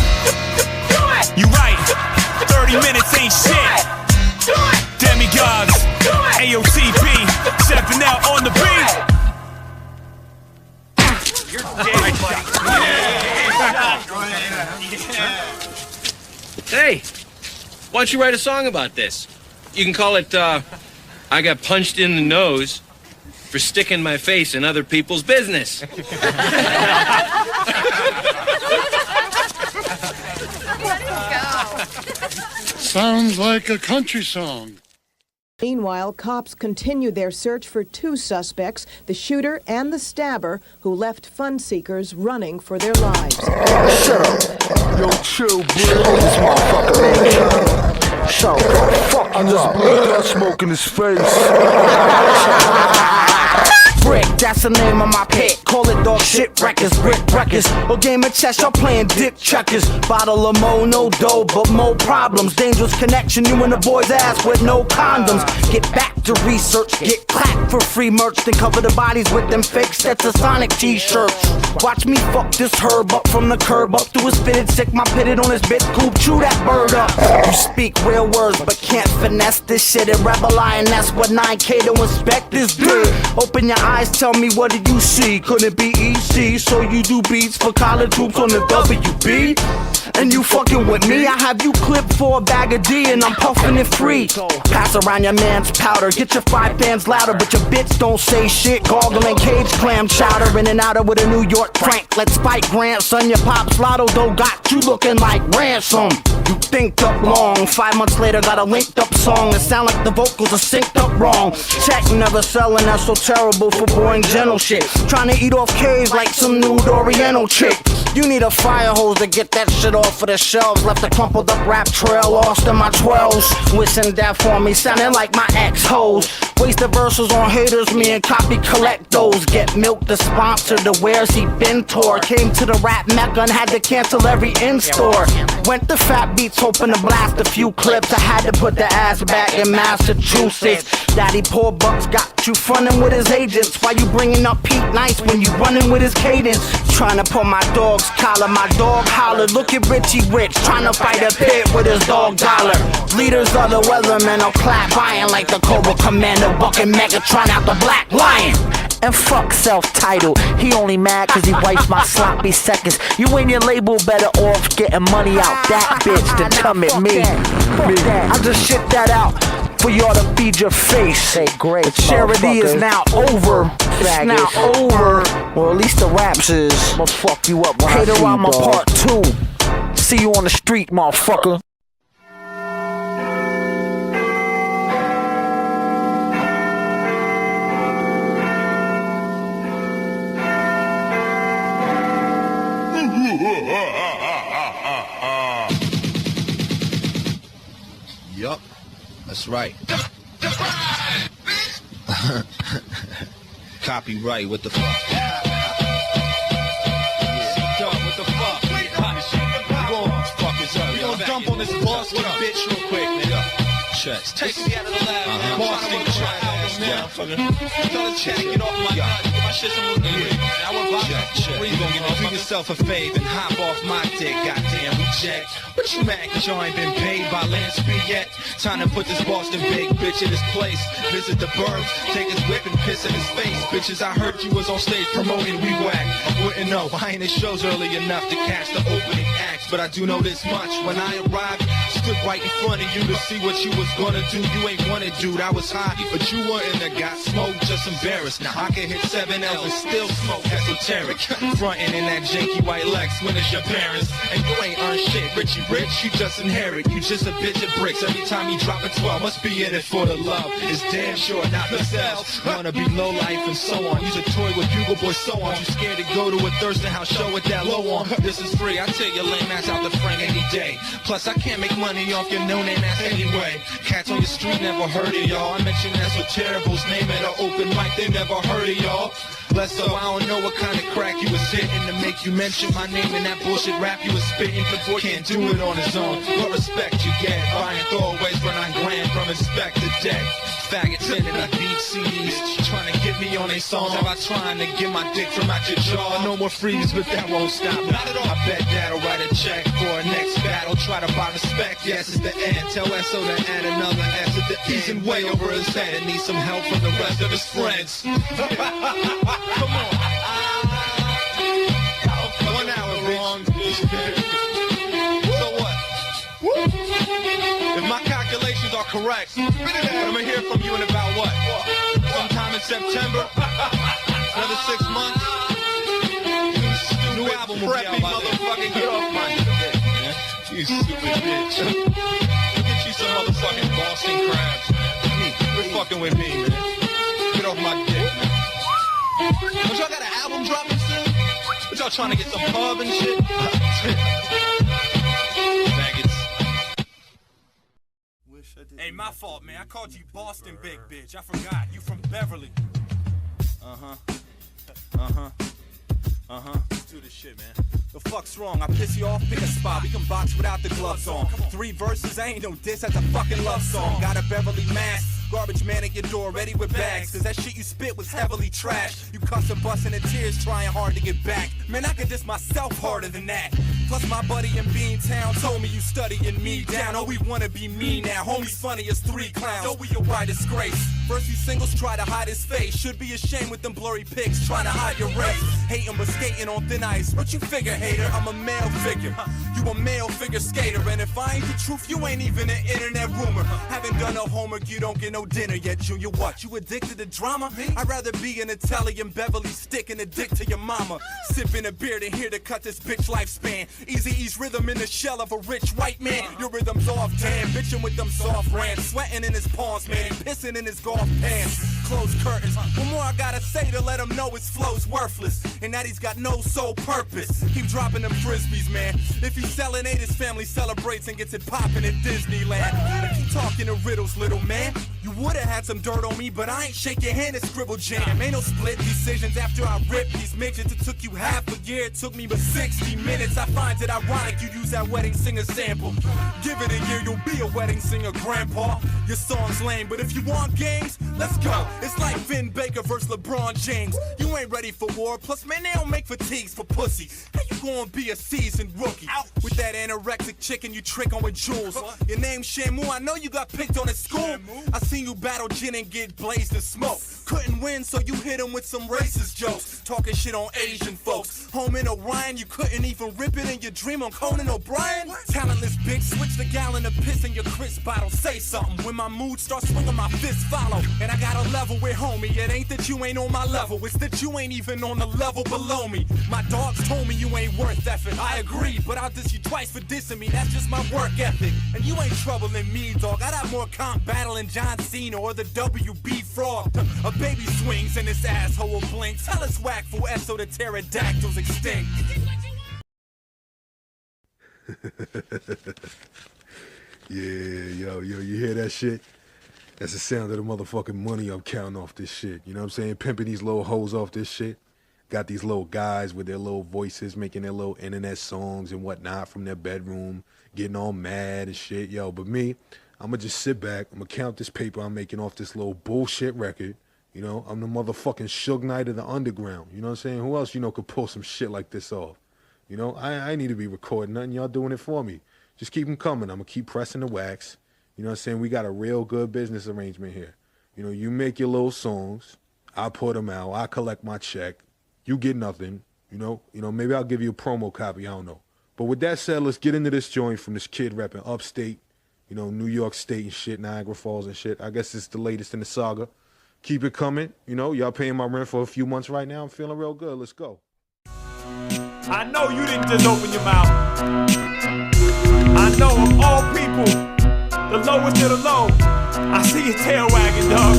you right, 30 minutes ain't shit. Demigods, AOCP, 7L on the beat. You're dead, Hey, why don't you write a song about this? You can call it, I got punched in the nose for sticking my face in other people's business. Sounds like a country song. Meanwhile, cops continue their search for two suspects, the shooter and the stabber, who left fun seekers running for their lives. Shut up. Yo, chill, bro. This motherfucker, man. Shut up. Fuck, I just blew that smoke in his face. Brick, that's the name of my pit. Call it dog shit records, brick records. Or game of chess, y'all playing dick checkers. Bottle of mo, no dough, but more problems. Dangerous connection, you and the boy's ass with no condoms. Get back to research, get clapped for free merch, then cover the bodies with them fake Stetsasonic t-shirts. Watch me fuck this herb up from the curb up through his fitted, sick my pitted on his bit coop, chew that bird up. You speak real words, but can't finesse this shit and rebel and that's what 9K to inspect this dude. Open your eyes, tell me what did you see? Couldn't be EC, so you do beats for college troops on the WB? And you fucking with me? I have you clipped for a bag of D and I'm puffing it free. Pass around your man's powder, get your 5 fans louder, but your bitch don't say shit. Gargling cage clam chowder, in and out with a New York crank. Let's fight grandson, your pop's lotto though got you looking like ransom. You think up long, 5 months later got a linked up song. It sound like the vocals are synced up wrong. Check never selling, that's so terrible for boring gentle shit. Trying to eat off caves like some nude oriental chick. You need a fire hose to get that shit off of the shelves. Left a crumpled up rap trail lost in my 12s. Wishing that for me, sounding like my ex-hoes. Wasted verses on haters, me and Copy collect those. Get milk to sponsor the Where's He Been tour. Came to the rap mecca and had to cancel every in-store. Went to Fat Beats hoping to blast a few clips. I had to put the ass back in Massachusetts. Daddy Poor Bucks got you frontin' with his agents. Why you bringing up Pete Nice when you running with his cadence? Trying to pull my dog's collar, my dog holler. Look at Richie Rich, trying to fight a pit with his dog dollar. Leaders of the Weathermen will clap iron like the Cobra Commander, bucking Megatron out the Black Lion. And fuck self-titled, he only mad cause he wipes my sloppy seconds. You and your label better off getting money out that bitch than come at me. I just shit that out for y'all to feed your face. Say great, the charity is now over. It's now over. Well, at least the raps is. I'ma fuck you up when Hater I'm a part 2. See you on the street, motherfucker. Yup, that's right. Copyright, what the fuck? Yeah, what the fuck? We gonna dump on this boss with a bitch real quick, nigga. check. Take me out of the lab. Boston track album now. Tell the check, get off my nut. Get my shit some more good. I went by Check. Do yourself a favor and hop off my dick. Goddamn, we check. What you mad cause y'all ain't been paid by Lance B yet? Time to put this Boston big bitch in his place. Visit the burbs, take his whip and piss in his face. Bitches, I heard you was on stage promoting We Whack. I wouldn't know, I ain't at shows early enough to catch the opening acts. But I do know this much, when I arrived, stood right in front of you to see what you was gonna do. You ain't wanted, dude, I was high, but you wasn't a got smoked, just embarrassed. Now I can hit 7 L's and still smoke esoteric. Frontin' in that janky white Lex when it's your parents. And you ain't earned shit, Richie Rich, you just inherit. You just a bitch of bricks, every time you drop a 12, must be in it for the love. It's damn sure not the sales. Wanna be low life and so on. Use a toy with Bugle Boy so on. You scared to go to a Thurston House show with that low on. This is free, I take your lame ass out the frame any day. Plus I can't make money off your no name ass anyway. Cats on your street never heard of y'all. I mentioned that's what terribles name at an open mic, they never heard of y'all. Less so I don't know what kind of crack you was hitting to make you mention my name in that bullshit rap you was spitting. Before can't do it on his own. What respect you get? Buying throwaways for $9 grand from Inspector Deck. Faggots in the beat CDs, trying to get me on they songs. How about trying to get my dick from out your jaw? No more freeze, but that won't stop. Not at all. I bet that'll write a check for a next battle. Try to buy respect, yes, it's the end. Tell SO to add another S at the end. He's in way over his head and needs some help from the rest of his friends. Come on. 1 hour, wrong. So what? If my calculations are correct, I'm gonna hear from you in about what? Sometime in September? Another 6 months? New album will be out by then. Get off my dick, man. You stupid bitch. Go get you some motherfucking Boston crabs. Quit fucking with me, man. Get off my dick, man. Don't y'all got an album dropping soon? But y'all trying to get some pub and shit? Hey, my fault, man. I called you Boston big bitch. I forgot. You from Beverly. Do this shit, man. The fuck's wrong? I piss you off? Pick a spot. We can box without the gloves on. 3 verses, I ain't no diss. That's a fucking love song. Got a Beverly mask. Garbage man at your door, ready with bags. Cause that shit you spit was heavily trashed. You cussing, busting, and tears, trying hard to get back. Man, I could diss myself harder than that. Plus my buddy in Beantown told me you studying me down. Oh, we wanna be me now. Homie's funny as 3 clowns. Oh, we a white disgrace. First few singles try to hide his face. Should be ashamed with them blurry pics, trying to hide your race. Hating but skating on thin ice. But you figure, hater, I'm a male figure. You a male figure skater. And if I ain't the truth, you ain't even an internet rumor. Haven't done no homework, you don't get no dinner yet, Junior. What? You addicted to drama? I'd rather be an Italian Beverly sticking a dick to your mama. Sipping a beer than here to cut this bitch lifespan. Easy-E's rhythm in the shell of a rich white man. Your rhythm's off, damn. Bitchin' with them soft rants. Sweating in his palms, man. Pissing in his golf pants. Close curtains. What more I gotta say to let him know his flow's worthless? And that he's got no sole purpose. Keep dropping them frisbees, man. If he's selling eight, his family celebrates and gets it poppin' at Disneyland. Keep talking in riddles, little man. You would've had some dirt on me, but I ain't shake your hand at Scribble Jam. Ain't no split decisions after I rip these midgets. It took you half a year, it took me but 60 minutes. I find it ironic you use that wedding singer sample. Give it a year, you'll be a wedding singer, grandpa. Your song's lame, but if you want games, let's go. It's like Vin Baker versus LeBron James. You ain't ready for war, plus man, they don't make fatigues for pussy. How you gonna be a seasoned rookie? With that anorexic chicken you trick on with jewels. Your name's Shamu, I know you got picked on at school. I seen you battle gin and get blazed in smoke. Couldn't win, so you hit him with some racist jokes. Talking shit on Asian folks. Home in Orion, you couldn't even rip it in your dream on Conan O'Brien. Talentless bitch, switch the gallon of piss in your crisp bottle. Say something, when my mood starts swinging, my fists follow. And I got a level with homie, it ain't that you ain't on my level, it's that you ain't even on the level below me. My dogs told me you ain't worth effort, I agree, but I'll diss you twice for dissing me, that's just my work ethic. And you ain't troubling me, dog, I got more comp battling John Cena or the WB Frog. A baby swings and this asshole blinks, tell us whack for Esso the pterodactyls extinct. Yeah, yo, you hear that shit? That's the sound of the motherfucking money I'm counting off this shit. You know what I'm saying? Pimping these little hoes off this shit. Got these little guys with their little voices making their little internet songs and whatnot from their bedroom, getting all mad and shit. Yo, but me, I'ma just sit back, I'ma count this paper I'm making off this little bullshit record. You know, I'm the motherfucking Suge Knight of the underground. You know what I'm saying? Who else, could pull some shit like this off? You know, I need to be recording nothing. Y'all doing it for me. Just keep them coming. I'm going to keep pressing the wax. You know what I'm saying? We got a real good business arrangement here. You know, you make your little songs. I put them out. I collect my check. You get nothing. You know, maybe I'll give you a promo copy. I don't know. But with that said, let's get into this joint from this kid rapping upstate, New York State and shit, Niagara Falls and shit. I guess it's the latest in the saga. Keep it coming. Y'all paying my rent for a few months right now. I'm feeling real good. Let's go. I know you didn't just open your mouth. I know of all people, the lowest of the low. I see your tail wagging, dog.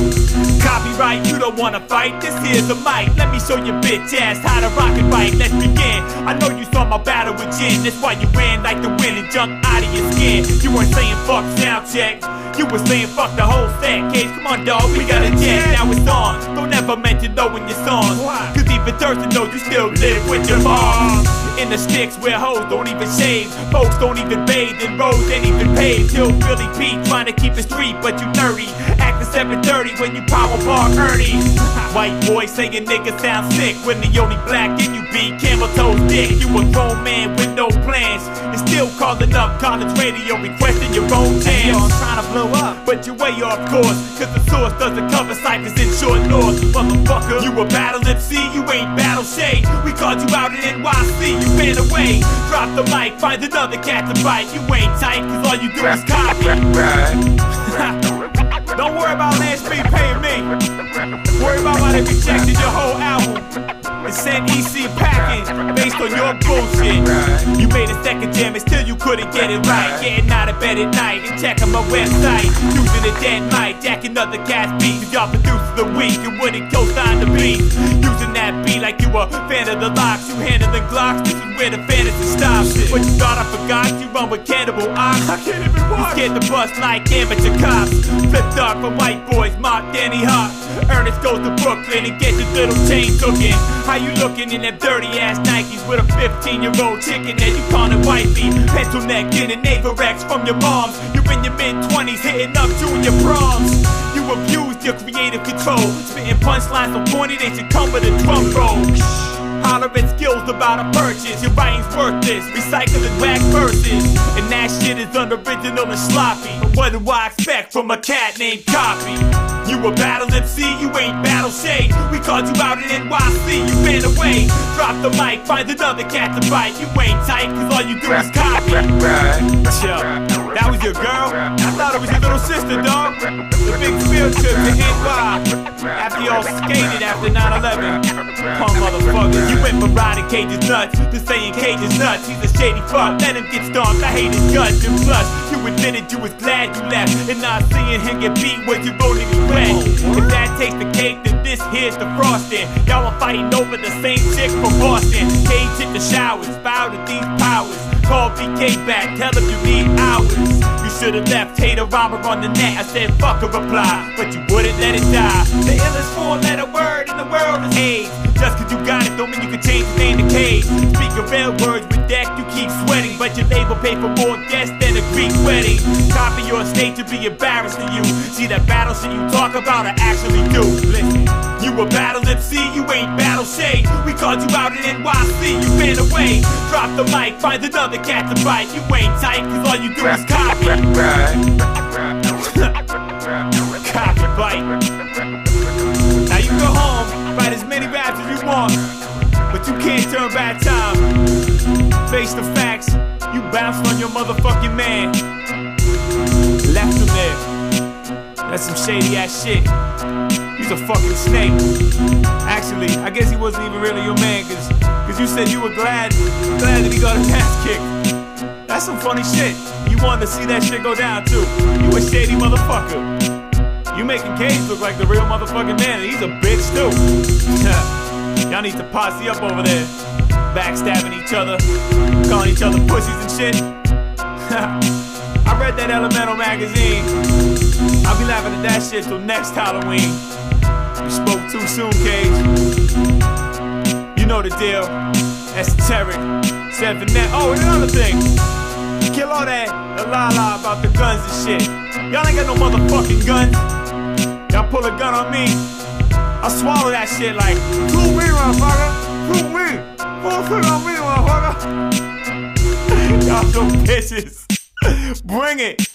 Copyright, you don't wanna fight. This here's the mic. Let me show your bitch ass how to rock it right. Let's begin. I know you saw my battle with Jin. That's why you ran like the wind and jumped out of your skin. You weren't saying fuck sound check. You were saying fuck the whole set. Case, come on, dog, we got a jet. Now it's on. Don't ever mention low in your songs. Cause even Thurston knows you still live with your mom. In the sticks where hoes don't even shave. Folks don't even bathe and roads ain't even paved. Till Billy Pete trying to keep it street, but you nerdy. Acting 730 when you power bar Ernie. White boy saying nigga sound sick when the only black in you be camel toes dick. You a grown man with no plans and still calling up college radio requesting your own jams. I'm trying to blow up, but you're way off course. Cause the source doesn't cover ciphers in short north. Motherfucker, you a battle MC, you ain't battle shade. We called you out in NYC, you ran away. Drop the mic, find another cat to bite. You ain't tight, cause all you do is copy. Don't worry about Lance B paying me. Worry about why they rejected your whole album and sent EC packing based on your bullshit. You made a second jam and still you couldn't get it right. Getting out of bed at night and checking my website. Using a dead mic, jacking other cats' beats. Cause y'all producers the week and wouldn't co-sign the beat. Using that beat like you a fan of the locks. You handling Glocks, this is where the fantasy stops. But you thought I forgot, you run with Cannibal Ox. I can't even watch. You scared to bust like amateur cops. Flipped up from white boys, Mark Danny Hawk. Ernest goes to Brooklyn and gets his little chain cooking. How you looking in them dirty ass Nikes with a 15-year-old chicken that you calling wifey? Pencil neck in an Averex from your moms. You're in your mid-20s hitting up junior proms. You abused your creative control. Spitting punchlines so corny they should come with a drum roll. Hollering skills about a purchase. Your writing's worthless, recycling whack verses. And that shit is unoriginal and sloppy. But what do I expect from a cat named Copy? You a battle MC, you ain't battle shade. We called you out in NYC, you ran away. Drop the mic, find another cat to bite. You ain't tight, cause all you do is copy. Chill, that was your girl? I thought it was your little sister, dog. The big field trip to NY. After y'all skated after 9/11. Punk motherfuckers, you went from riding cages nuts to saying cages nuts. He's a shady fuck, let him get stomped, I hate his guts. And plus, you admitted you was glad you left. And not seeing him get beat was your only regret. If that takes the cake, then this here's the frosting. Y'all are fighting over the same chick from Boston. Cage hit the showers, bowed to these powers. Call BK back, tell him you need hours. You should've left Tater Rhymer on the net. I said fuck a reply, but you wouldn't let it die. The illest 4-letter word in the world is AIDS. Just cause you got it don't mean you can change the name to Cage. Speaking real words with deck, you keep sweating, but your label pay for more guests than a Greek wedding. Copy your state to be embarrassed to you. See that battle shit you talk about, I actually do. Listen, you a battle MC, you ain't battle shade. We called you out in NYC, you ran away. Drop the mic, find another cat to bite. You ain't tight, cause all you do is copy. Copy bite. Now you go home, write as many raps as you want, but you can't turn back time. Face the facts, you bounced on your motherfucking man. Left him there. That's some shady ass shit. He's a fucking snake. Actually, I guess he wasn't even really your man, cause you said you were glad that he got his ass kicked. That's some funny shit. You wanted to see that shit go down too. You a shady motherfucker. You making Cage look like the real motherfucking man, and he's a bitch too. Y'all need to posse up over there, backstabbing each other, calling each other pussies and shit. I read that Elemental magazine. I'll be laughing at that shit till next Halloween. You spoke too soon, Cage. You know the deal. Esoteric. Seven net. Oh, and another thing. Kill all that la la about the guns and shit. Y'all ain't got no motherfucking guns. Y'all pull a gun on me, I'll swallow that shit like, prove me, motherfucker. Prove me. Pull a gun on me, motherfucker. Y'all some bitches. Bring it.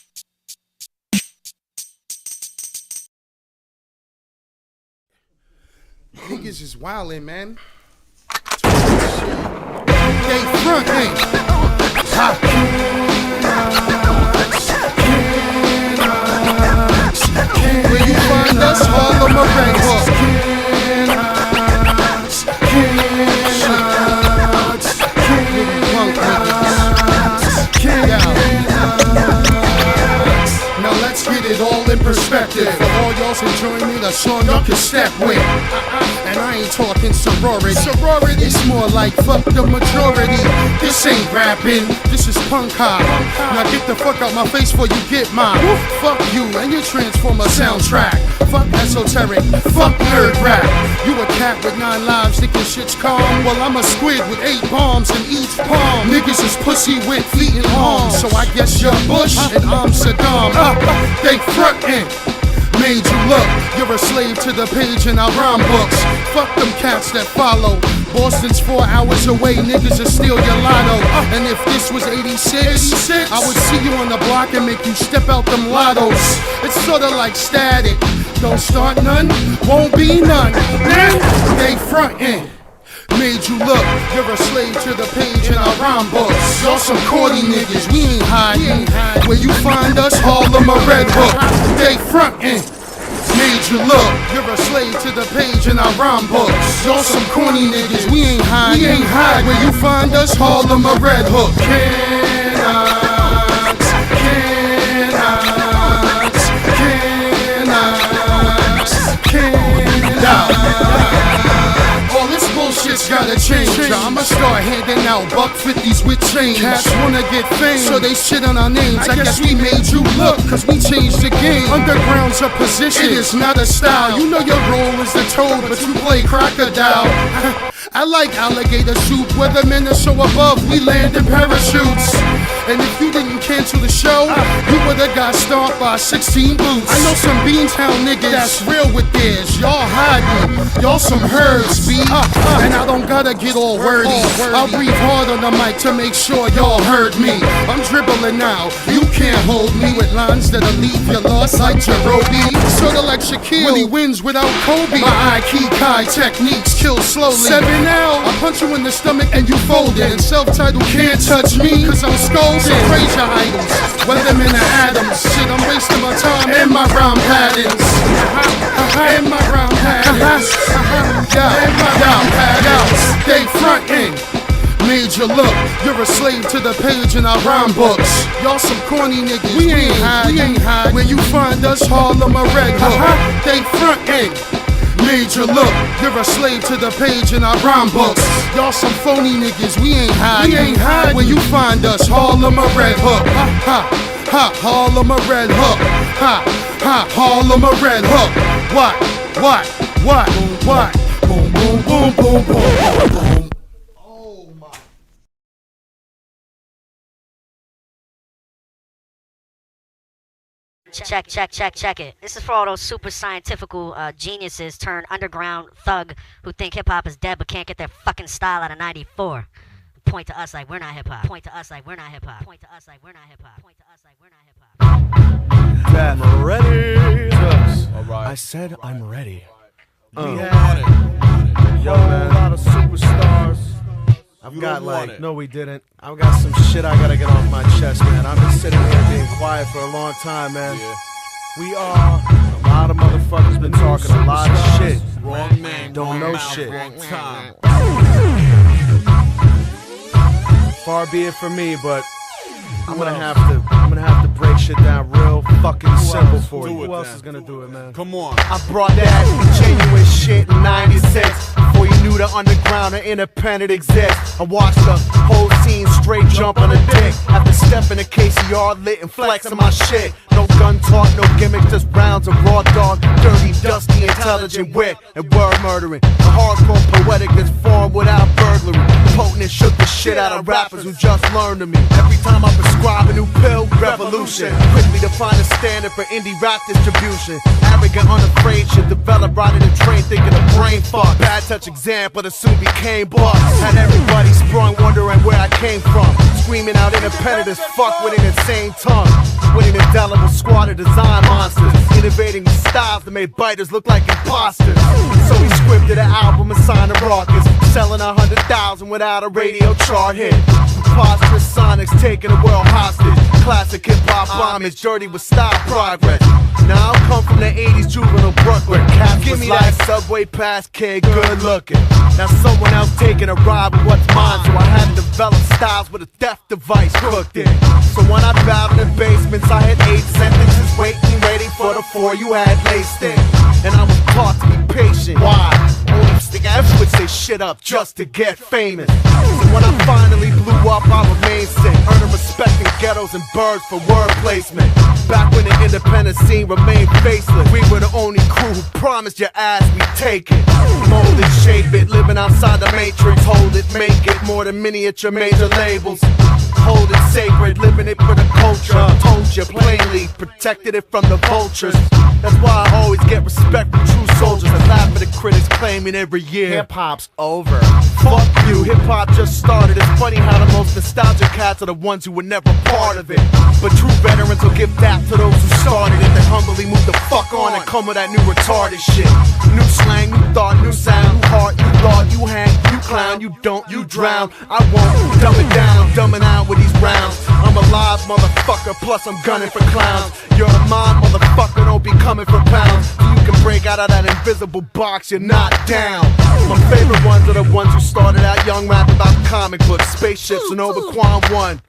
Niggas is wildin', man. They front, hey. Where you find us, Harlem or Red Hook. Now let's get it all in perspective. For all y'all's enjoying it, a song y'all can step with. And I ain't talking sorority. It's more like fuck the majority. This ain't rapping, this is punk hop. Now get the fuck out my face before you get mine. Fuck you and your Transformer soundtrack. Fuck esoteric, fuck nerd rap. You a cat with 9 lives thinking shit's calm. Well, I'm a squid with 8 bombs in each palm. Niggas is pussy with fleeting arms. So I guess you're Bush and I'm Saddam. They frontin'. Made you look, you're a slave to the page in our rhyme books. Fuck them cats that follow. Boston's 4 hours away, niggas will steal your lotto. And if this was 86, I would see you on the block and make you step out them lottos. It's sorta like static. Don't start none, won't be none. They frontin'. Made you look, you're a slave to the page in our rhyme books. Y'all some corny niggas, we ain't hiding. Where you find us, Harlem or Red Hook. They frontin'. Made you look, you're a slave to the page in our rhyme books. Y'all some corny niggas, we ain't hiding. Where you find us, Harlem or Red Hook. All this bullshit's gotta change. I'ma start handing out $1.50s with change. Cats wanna get fame, so they shit on our names. I guess we made you look, cause we changed the game. Underground's a position, it is not a style. You know your role is the toad, but you play crocodile. I like alligator soup, weathermen are so above, we land in parachutes. And if you didn't cancel the show, you would've got stomped by 16 boots. I know some Beantown niggas that's real with theirs. Y'all hiding, y'all some herds, B. And I don't gotta get all wordy. I'll breathe hard on the mic to make sure y'all heard me. I'm dribbling now, you can't hold me with lines that'll leave you lost like Jerobi. Sorta like Shaquille when he wins without Kobe. My Aikikai techniques kill slowly. 7 L, I punch you in the stomach and you fold it. And self-titled can't touch me, cause I'm scolded. So praise your idols, Weathermen and Adams. Shit, I'm wasting my time and my rhyme patterns. And my rhyme patterns. And my rhyme patterns. They frontin'. Made you look, you're a slave to the page in our rhyme books. Y'all some corny niggas, we ain't hide. Where you find us, Harlem or Red Hook. They frontin'. Made you look, you're a slave to the page in our rhyme books. Y'all some phony niggas, we ain't hide. Where you find us, Harlem or Red Hook. Harlem or Red Hook. Harlem or Red Hook. What? Boom, boom, boom, boom, boom, boom. Check it. This is for all those super scientifical geniuses turned underground thug who think hip hop is dead but can't get their fucking style out of '94. Point to us like we're not hip hop. Point to us like we're not hip hop. Point to us like we're not hip hop. Point to us like we're not hip hop. I'm ready. All right. I said I'm ready. We had Yo, man. a lot of superstars. I've got no, we didn't. I've got some shit I gotta get off my chest, man. I've been sitting here being quiet for a long time, man. We are a lot of motherfuckers been talking a lot of shit. Wrong man, don't know shit. Wrong time. Far be it from me, but I'm gonna have to break shit down real fucking simple for you. Who else is gonna do it, man? Come on. I brought that genuine shit in '96. Before you knew the underground or independent exists. I watched the whole scene straight jump on a dick. After stepping a case of yard lit and flexing my shit. No gun talk, no gimmick, just rounds of raw dog. Dirty, dusty, and intelligent wit and word murdering. A hardcore poetic that's formed without burglary. Potent and shook the shit out of rappers who just learned to me. Every time I prescribe a new pill, revolution. Quickly define a standard for indie rap distribution. Arrogant, unafraid, should develop right in the train, thinking of brain fuck. Bad touch example that soon became bust. Had everybody sprung wondering where I came from. Screaming out independent as fuck with an insane tongue. With an indelible squad of design monsters. Innovating with styles that made biters look like imposters. So we scripted an album and signed a raucous. Selling 100,000 without a radio chart hit. Preposterous sonics taking the world hostage. Classic hip-hop homage, dirty with style progress. Now I come from the 80s juvenile Brooklyn. Cats give me that subway pass kid, good looking. Now someone else taking a ride with what's mine, so I had to develop styles with a death device cooked in. So when I battled in basements, I had 8 sentences waiting, ready for the 4 you had laced in. And I was taught to be patient. Why? Only stick ass switch they shit up just to get famous. So when I finally blew up, I remained sick, earning respect in ghettos and birds for word placement. Back when the independent scene remained faceless, we were the only crew who promised your ass we take it. Mold it, shape it, living outside the matrix. Hold it, make it, more than miniature major labels. Hold it sacred, living it for the culture. Told you plainly, protected it from the vultures. That's why I always get respect from true soldiers and laugh at the critics claiming every year hip-hop's over. Fuck you, hip-hop just started. It's funny how the most nostalgic cats are the ones who were never part of it. But true veterans will give back to those who started it. They humbly move the fuck on and come with that new retarded shit. New slang, new thought, new sound, new heart, you thought, you hang, you clown, you don't, you drown. I won't dumb it down, dumbing out with these rounds. I'm a live motherfucker, plus I'm gunning for clowns. You're a mind motherfucker, don't be coming for pounds. So you can break out of that invisible box, you're not down. My favorite ones are the ones who started out young, rap about comic books, spaceships, and Overquan 1.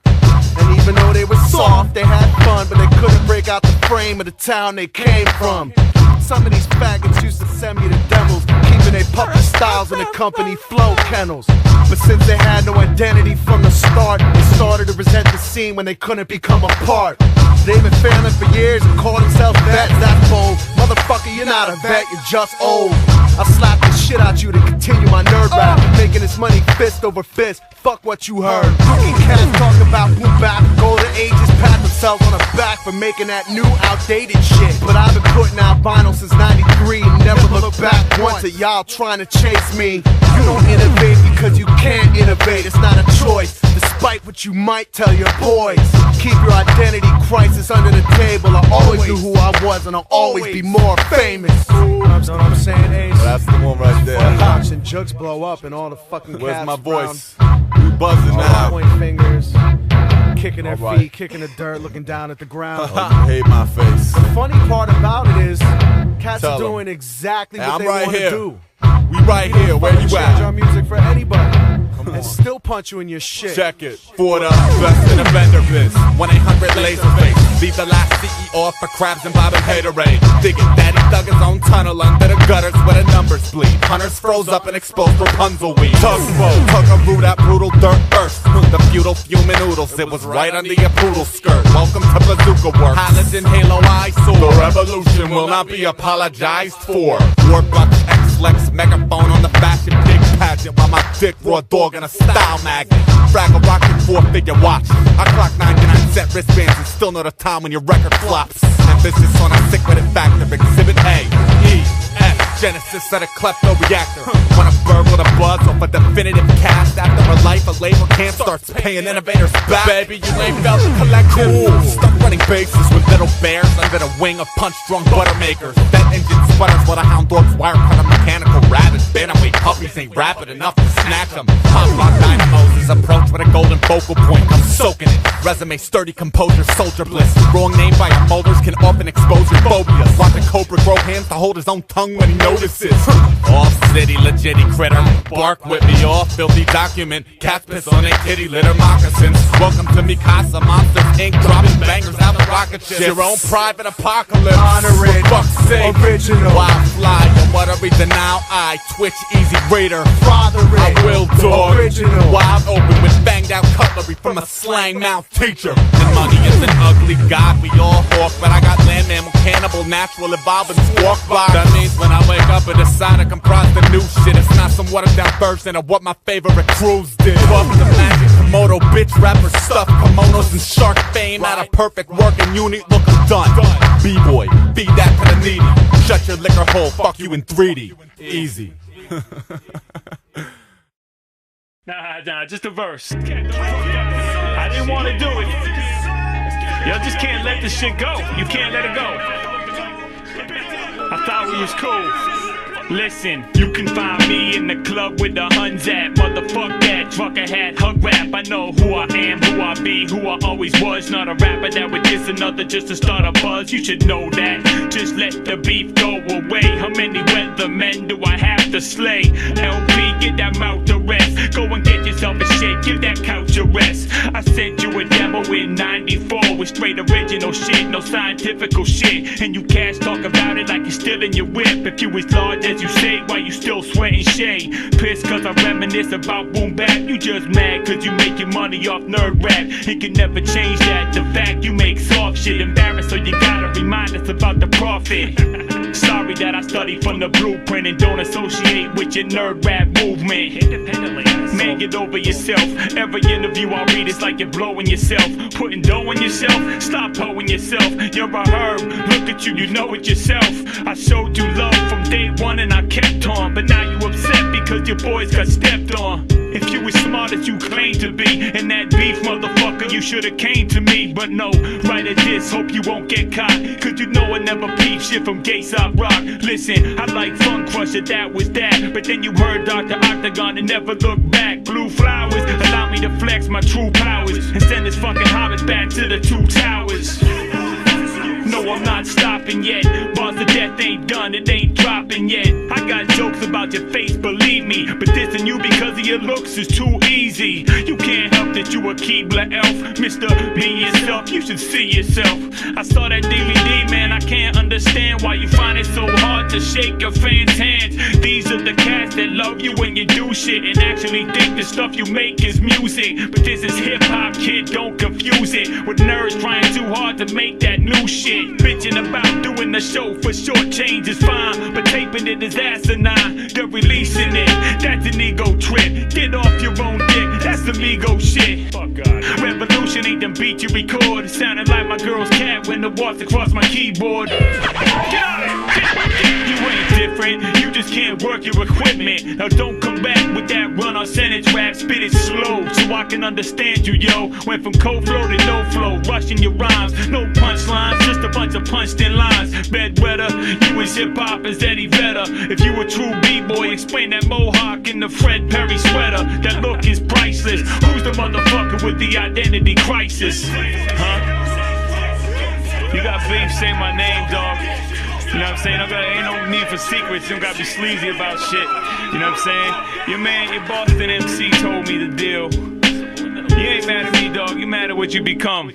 And even though they were soft, they had fun, but they couldn't break out the frame of the town they came from. Some of these faggots used to send me the demos, keeping their puppet styles in the company flow kennels. But since they had no identity from the start, they started to resent the scene when they couldn't become a part. They've been failing for years and call themselves vets, that's bold. Motherfucker, you're not a vet, you're just old. I slap the shit out you to continue my nerd rap, making this money fist over fist. Fuck what you heard. Rookie cats talk about boom bap, golden ages, pat themselves on the back for making that new outdated shit. But I've been putting out vinyl since 93 and never look back once at y'all trying to chase me. You don't innovate because you can't innovate, it's not a choice, despite what you might tell your boys. Keep your identity crisis under the table. I always knew who I was and I'll always be more famous. You know what I'm saying, Ace? That's the one right there. Watching jugs blow up and all the fucking Where's cats my voice? round. We buzzing now. Point fingers, kicking their feet, kicking the dirt, looking down at the ground. Oh, you hate my face. The funny part about it is, cats Tell are 'em. doing exactly Hey, what I'm they right want to here. do. We right here, where you Change at? our music for anybody and still punch you in your shit. Check it. For the best in the vendor biz. 1-800 laser face. Leave the last CEO off for crabs and bob and haterade. Dig it, daddy dug his own tunnel under the gutters where the numbers bleed. Hunters froze up and exposed Rapunzel weed. Tugboat, tug a root out brutal dirt earth. The feudal fuming noodles, it was right under your poodle skirt. Welcome to Bazooka Works. Halogen Halo eyesore. The revolution will not be apologized for. Warbucks, X-Lex, megaphone on the fashion pig pageant. While my dick raw dog in a style magnet. Fraggle rocket 4-figure watch. I clock 99-cent wristbands and still know the time when your record flops. Emphasis on a sick with it factor. Exhibit A, E, F. Genesis of the klepto reactor. When a bird with a buzz off a definitive cast after a life of labor camp starts paying innovators back. Baby, you ain't felt the collective. Cool. Stuck running bases with little bears under the wing of punch-drunk buttermakers. That engine sputters while the hound dogs wire cut a mechanical rabbit. Bantamweight puppies ain't rapid enough to snatch them. Pop lock dynamos is approach with a golden focal point. I'm soaking it. Resume sturdy composure, soldier bliss. Wrong name by your molders can often expose your phobias. Watching Cobra grow hands to hold his own tongue when he notices. Off city, legitty critter. Bark with me, all filthy document. Cats piss on their kitty litter moccasins. Welcome to Mikasa Monsters Inc. Dropping bangers out the rocket ship. Your own private apocalypse. Honor it. For fuck's sake. Original. Why fly? And what a reason now I twitch easy raider. Father it. I will dog. Original. Wide open with banged out cutlery from a slang mouth teacher. And money is an ugly god we all hawk. But I got landmammal, cannibal, natural, evolving squawk box. That means when I wake nigga, but decided to comprise the new shit. It's not some watered down version of what my favorite crews did. Fuck the magic Komodo, bitch rappers stuff kimonos and shark fame. Not a perfect working unit, looking done. B-boy, feed that to the needy. Shut your liquor hole, fuck you in 3D. Easy. Nah, just a verse. I didn't want to do it. Y'all just can't let this shit go. You can't let it go. I thought we was cool. Listen, you can find me in the club with the Huns at. Motherfuck that, trucker hat, hug rap. I know who I am, who I be, who I always was. Not a rapper that would diss another just to start a buzz. You should know that. Just let the beef go away. How many weathermen do I have to slay? LP, get that mouth to rest. Go and get yourself a shit, give that couch a rest. I sent you a demo in 94 with straight original shit, no scientifical shit. And you cats talk about it like you're still in your whip. If you as large as you say, why you still sweating shade? Pissed cause I reminisce about boom bap. You just mad cause you make your money off nerd rap. It can never change that. The fact you make soft shit embarrassed, so you gotta remind us about the profit. Sorry that I study from the blueprint and don't associate with your nerd rap movement. Man, get over yourself. Every interview I read is like you're blowing yourself. Putting dough on yourself, stop hoeing yourself. You're a herb, look at you, you know it yourself. I showed you love from day one and I kept on. But now you upset because your boys got stepped on. If you as smart as you claim to be, and that beef motherfucker, you should've came to me. But no, right at this, hope you won't get caught. Cause you know I never peep shit from Gayside Rock. Listen, I like Funk Crusher, that was that. But then you heard Dr. Octagon and never looked back. Blue flowers allow me to flex my true powers and send this fucking hobbit back to the two towers. No, I'm not stopping yet. Bars of death ain't done, it ain't dropping yet. I got jokes about your face, believe me. But dissing you because of your looks is too easy. You can't help that you a Keebler elf. Mr. Be yourself, you should see yourself. I saw that DVD, man, I can't understand why you find it so hard to shake your fans' hands. These are the cats that love you when you do shit and actually think the stuff you make is music. But this is hip-hop, kid, don't confuse it with nerds trying too hard to make that new shit. Bitching about doing the show for short change is fine, but taping it is asinine. They're releasing it, that's an ego trip. Get off your own dick, that's some ego shit. Fuck God. Revolution ain't them beats you record. It sounded like my girl's cat when the walks across my keyboard. You ain't different, you just can't work your equipment. Now don't come back with that run on sentence rap. Spit it slow so I can understand you, yo. Went from cold flow to no flow, rushing your rhymes. No punchlines, just a bunch of punched in lines. Bedwetter, you is hip-hop as Eddie Vedder. If you a true b-boy, explain that mohawk in the Fred Perry sweater. That look is priceless. Who's the motherfucker with the identity crisis? Huh? You got beef, say my name, dog. You know what I'm saying? Ain't no need for secrets. You don't gotta be sleazy about shit. You know what I'm saying? Your man, your Boston MC told me the deal. You ain't mad at me, dog. You mad at what you become.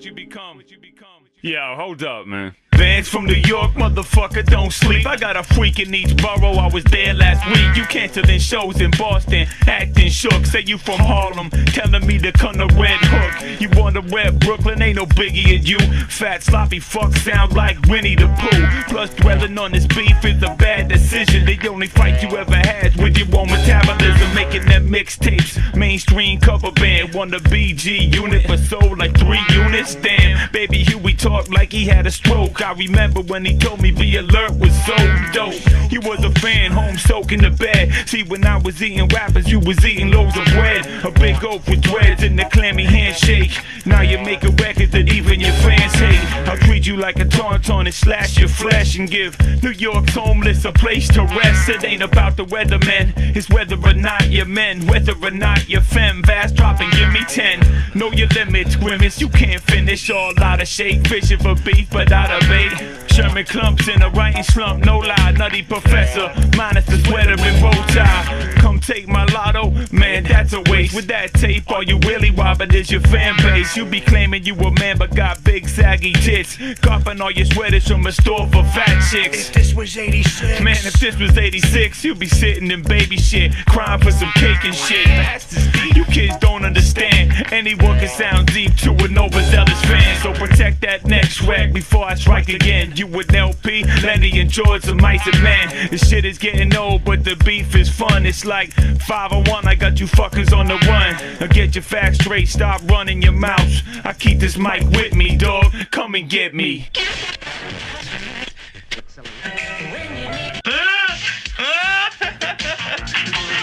Yo, hold up, man. Bands from New York, motherfucker, don't sleep. I got a freak in each borough, I was there last week. You canceling shows in Boston, acting shook. Say you from Harlem, telling me to come to Red Hook. You wanna rep Brooklyn, ain't no biggie in you. Fat sloppy fuck sound like Winnie the Pooh. Plus dwelling on this beef is a bad decision. The only fight you ever had with your own metabolism. Making them mixtapes, mainstream cover band. Won the BG unit but sold like 3 units. Damn, baby Huey talked like he had a stroke. I remember when he told me Be Alert was so dope. He was a fan, home soaking the bed. See, when I was eating rappers, you was eating loaves of bread. A big oaf with dreads and a clammy handshake. Now you're making records that even your fans hate. I'll treat you like a tauntaun and slash your flesh and give New York's homeless a place to rest. It ain't about the weathermen, it's whether or not you're men, whether or not you're femme. Vast drop and give me 10. Know your limits, grimace, you can't finish. All out of shake, fishing for beef but out of bait. Sherman clumps in a writing slump, no lie, nutty professor, minus the sweater and bow tie. Come take my lotto, man, that's a waste. With that tape, all you really robbing is your fan base. You be claiming you a man, but got big saggy tits. Copping all your sweaters from a store for fat chicks. If this was 86, man, if this was 86, you'd be sitting in baby shit, crying for some cake and shit. You kids don't understand. Anyone can sound deep to an overzealous fan. So protect that next swag before I strike again. You with LP, Lenny and George, some mice and man. This shit is getting old, but the beef is fun. It's like 501, I got you fuckers on the run. Now get your facts straight, stop running your mouth. I keep this mic with me, dog. Come and get me.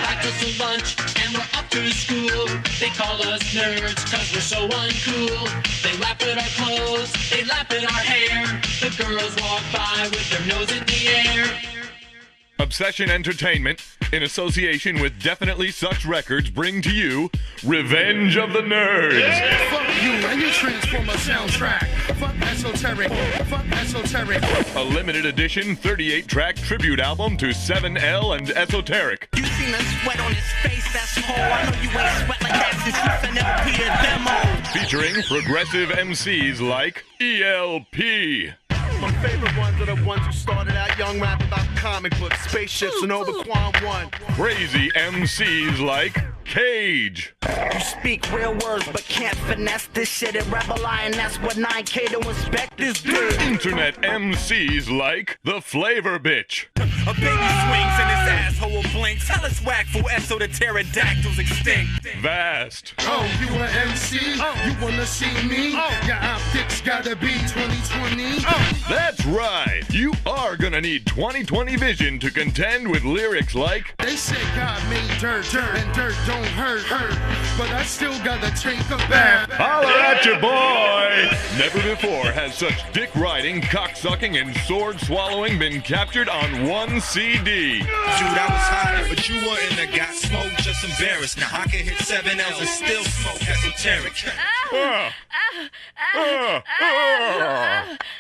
Practice a lunch and we're up to school. They call us nerds cause we're so uncool. They laugh at our clothes, they laugh at our hair. The girls walk by with their nose in the air. Obsession Entertainment, in association with Definitely Sucks Records, bring to you Revenge of the Nerds. Fuck you and your Transformer soundtrack. Fuck esoteric. Fuck esoteric. A limited edition 38-track tribute album to 7L and Esoteric. You seen the sweat on his face, that's whole. I know you ain't sweat like that since you sent LP a demo. Featuring progressive MCs like ELP. My favorite ones are the ones who started out young rap about comic books, spaceships, and Overquan 1. Crazy MCs like Cage. You speak real words but can't finesse this shit at Rebel Eye, and that's what 9K to inspectors do. Internet MCs like The Flavor Bitch. A baby swings and his asshole blinks. Tell us whack for Esso the pterodactyls extinct. Vast. Oh, you an MC? Oh. You wanna see me? Oh. Your optics gotta be 2020. Oh. That's right. You are gonna need 20/20 vision to contend with lyrics like they say God made dirt, and dirt don't hurt, but I still gotta take a bath. Holler at your boy! Never before has such dick-riding, cock-sucking, and sword-swallowing been captured on one CD. Dude, I was high, but you weren't that got smoked, just embarrassed. Now I can hit 7 L's and still smoke esoteric.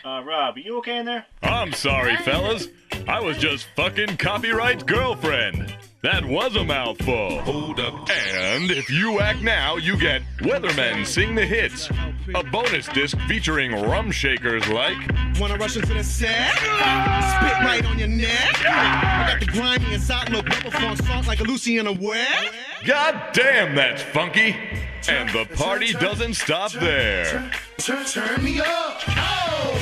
Rob, are you okay in there? I'm sorry, fellas. I was just fucking copyright girlfriend. That was a mouthful. Hold up. And if you act now, you get Weathermen Sing the Hits, a bonus disc featuring rum shakers like Wanna rush into the set? Spit right on your neck. I got the grimy and sock look, rubber funk song like a Lucy in a wet. God damn, that's funky. And the party doesn't stop there. Turn me up. Oh!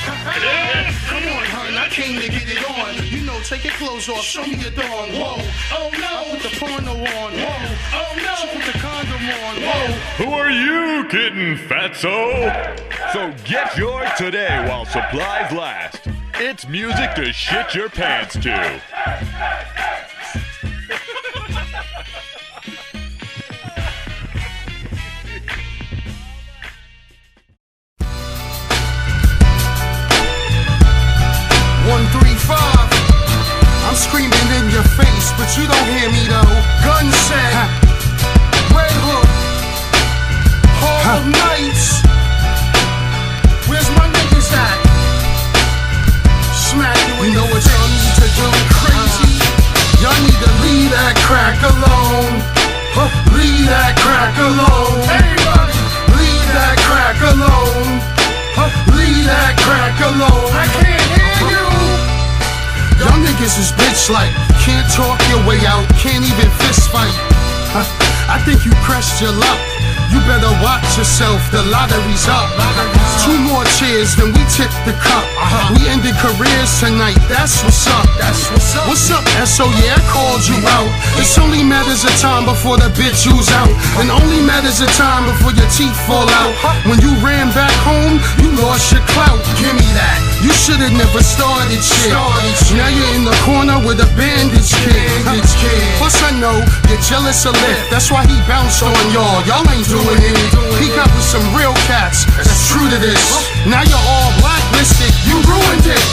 Come on, hun, I came to get it on. You know, take your clothes off, show me your dong. Whoa, oh no, put the porno on. Whoa, oh no, put the condom on. Whoa. Who are you, kitten fatso? So get yours today while supplies last. It's music to shit your pants to. I'm screaming in your face, but you don't hear me though. Gun set, Red Hook, Hall of Nights. Where's my niggas at? Smack you know what y'all need to do, crazy. Y'all need to leave that crack alone. Leave that crack alone. Everybody, leave that crack alone. Leave that crack alone. I can't hear you. Y'all niggas is bitch-like, can't talk your way out, can't even fist fight. I think you crushed your luck. You better watch yourself, the lottery's up. 2 more cheers, then we tip the cup. We ended careers tonight, that's what's up. What's up, SO? Yeah, I called you out. It's only matters of time before the bitch you's out. And only matters of time before your teeth fall out. When you ran back home, you lost your clout. Give me that. You should've never started shit. Now you're in the corner with a bandage kid. Plus I know you're jealous of Lift. That's why he bounced on y'all. Y'all ain't doing it. He got with some real cats. That's true to this. Now you're all blacklisted. You ruined it.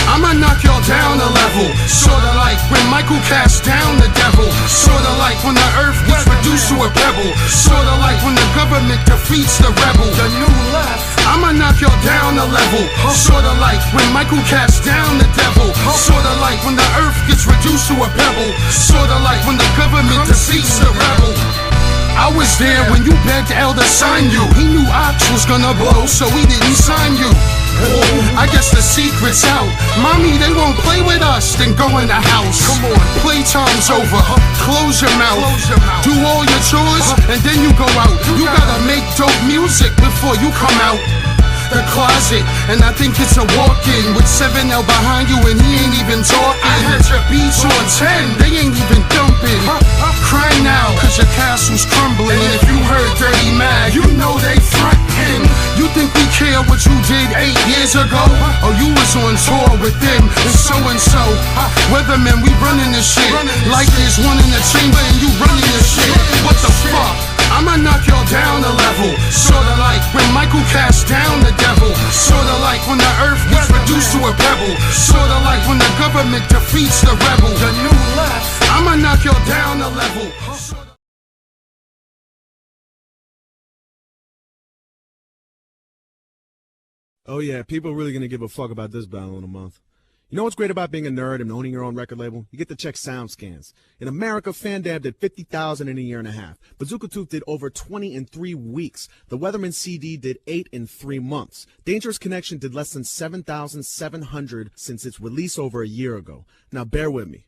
I'ma knock y'all down a level. Sorta like when Michael cast down the devil. Sorta like when the earth gets reduced to a pebble. Sorta like when the government defeats the rebel. The new left. I'ma knock y'all down a level. Sorta like when Michael cast down the devil. Sorta like when the earth gets reduced reduced to a pebble. Sorta like when the government defeats the rebel. I was there when you begged L to sign you. He knew Ox was gonna blow, so he didn't sign you. I guess the secret's out. Mommy, they won't play with us, then go in the house. Come on, playtime's over. Close your mouth. Do all your chores, and then you go out. You gotta make dope music before you come out the closet, and I think it's a walk-in with 7L behind you and he ain't even talking. I heard your beats on 10, they ain't even dumping. Cry now, cause your castle's crumbling. And if you heard Dirty Mag, you know they frontin'. You think we care what you did 8 years ago? Or you was on tour with them and so. Weathermen, we running this shit like there's one in the chamber and you running this shit. What the fuck? I'ma knock y'all down a level. Sorta like when Michael cast down the devil. Sorta like when the earth gets reduced to a pebble. Sorta like when the government defeats the rebel. The new left. I'ma knock y'all down a level. Oh yeah, people are really gonna give a fuck about this battle in a month. You know what's great about being a nerd and owning your own record label? You get to check sound scans. In America, Fandab did 50,000 in a year and a half. Bazooka Tooth did over 20 in 3 weeks. The Weathermen CD did 8 in 3 months. Dangerous Connection did less than 7,700 since its release over a year ago. Now bear with me.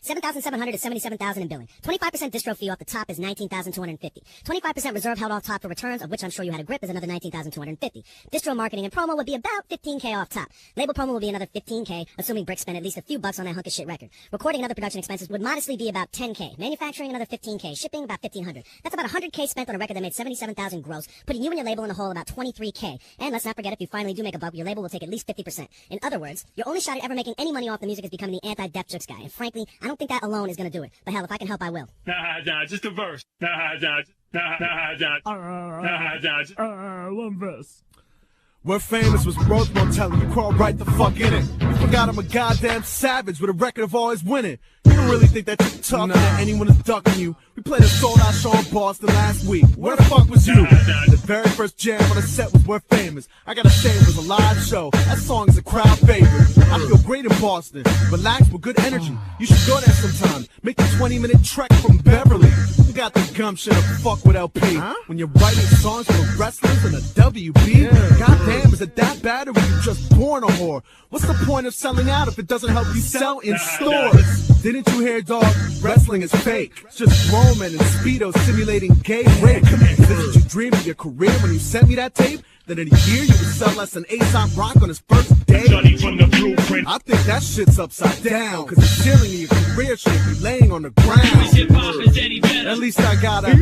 7,700 to 77,000 in billing. 25% distro fee off the top is 19,250. 25% reserve held off top for returns, of which I'm sure you had a grip, is another 19,250. Distro marketing and promo would be about 15K off top. Label promo will be another 15K, assuming Brick spent at least a few bucks on that hunk of shit record. Recording and other production expenses would modestly be about 10K. Manufacturing another 15K. Shipping about 1,500. That's about 100K spent on a record that made 77,000 gross, putting you and your label in the hole about 23K. And let's not forget, if you finally do make a buck, your label will take at least 50%. In other words, your only shot at ever making any money off the music is becoming the anti-Def Jux guy. And frankly, I don't think that alone is gonna do it. But hell, if I can help, I will. Nah, just a verse. One verse. We're famous was Rosemont telling you crawl right the fuck in it. You forgot I'm a goddamn savage with a record of always winning. You don't really think that you're tougher than anyone is ducking you. We played a sold-out show in Boston last week. Where the fuck was you? The very first jam on the set was We're Famous. I gotta say it was a live show. That song is a crowd favorite. I feel great in Boston. Relax with good energy. You should go there sometime. Make a 20-minute trek from Beverly. You got the gumption to fuck with LP. When you're writing songs for wrestlers and a WB. Goddamn, is it that bad or were you just born a whore? What's the point of selling out if it doesn't help you sell in stores? Didn't you hear, dog? Wrestling is fake. It's just Roman and Speedo simulating gay rape. Didn't you dream of your career when you sent me that tape? That in a year you would sell less than A$AP Rock on his first day? I think that shit's upside down, cause the ceiling of your career should be laying on the ground. At least I got a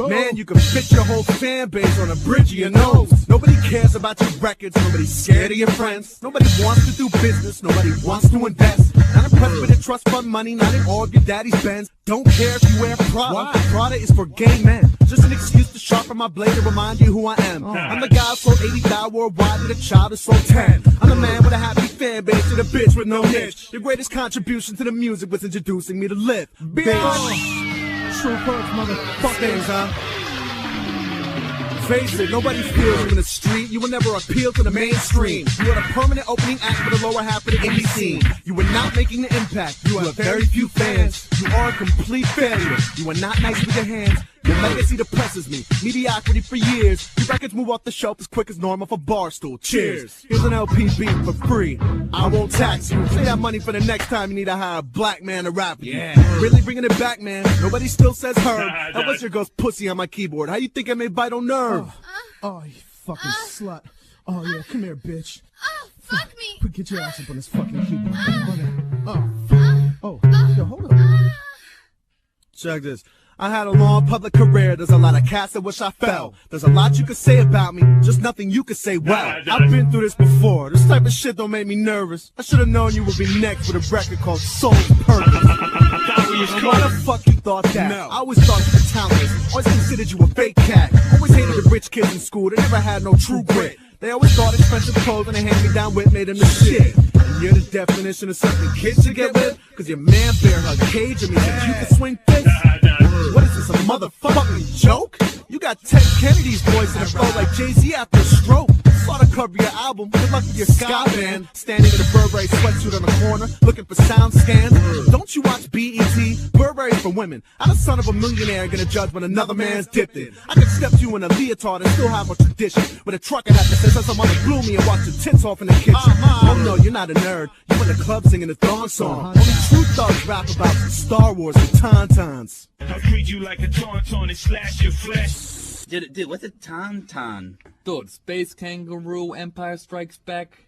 man, you can fit your whole fan base on a bridge of your nose. Nobody cares about your records, nobody's scared of your friends. Nobody wants to do business, nobody wants to invest. Not impressed with your trust fund money, not in all of your daddy's Benz. Don't care if you wear Prada. Why? Prada is for gay men. Just an excuse to sharpen my blade to remind you who I am. I'm the guy who sold 80,000 worldwide and a child who sold 10. I'm the man with a happy fan base and a bitch with no niche. Your greatest contribution to the music was introducing me to Live. Bitch! True perks, motherfuckers, huh? Face it, nobody feels you in the street. You will never appeal to the mainstream. You are the permanent opening act for the lower half of the indie scene. You are not making the impact. You have very few fans. You are a complete failure. You are not nice with your hands. Your legacy depresses me. Mediocrity for years. Your records move off the shelf as quick as normal for Barstool. Cheers. Here's an LP beat for free. I won't tax you. Save that money for the next time you need to hire a black man to rap with you. Really bringing it back, man. Nobody still says Herb. That was your girl's pussy on my keyboard. How you think I may bite on nerve? Oh, you fucking slut. Oh, yeah, come here, bitch. Oh, fuck me. Get your ass up on this fucking keyboard. Yo, hold on. Check this. I had a long public career, there's a lot of cats that wish I fell. There's a lot you could say about me, just nothing you could say well. I've been through this before, this type of shit don't make me nervous. I should've known you would be next with a record called Soul's Purpose. Why the fuck you thought that? No. I always thought you were talentless, always considered you a fake cat. Always hated the rich kids in school, they never had no true grit. They always thought expensive clothes and a hand-me-down whip made them the shit. And you're the definition of something kids should get with, cause your man bear hug cage and me said you can swing fists. What is this, a motherfucking joke? You got Ted Kennedy's voice and a flow like Jay-Z after a stroke. saw the cover of your album. Good luck with your ska band. Standing in a Burberry sweatsuit on the corner, looking for sound scans. Don't you watch BET? Burberry's for women. I'm the son of a millionaire gonna judge when another man's dipped in. I could step you in a leotard and still have a tradition. With a trucker hat that says some other gloomy and watch the tits off in the kitchen. Oh no, you're not a nerd. You in the club singing the thong song. Only true thugs rap about Star Wars and tauntauns. I'll treat you like a tauntaun and slash your flesh. Dude, what's a tauntaun? Dude, Space Kangaroo, Empire Strikes Back.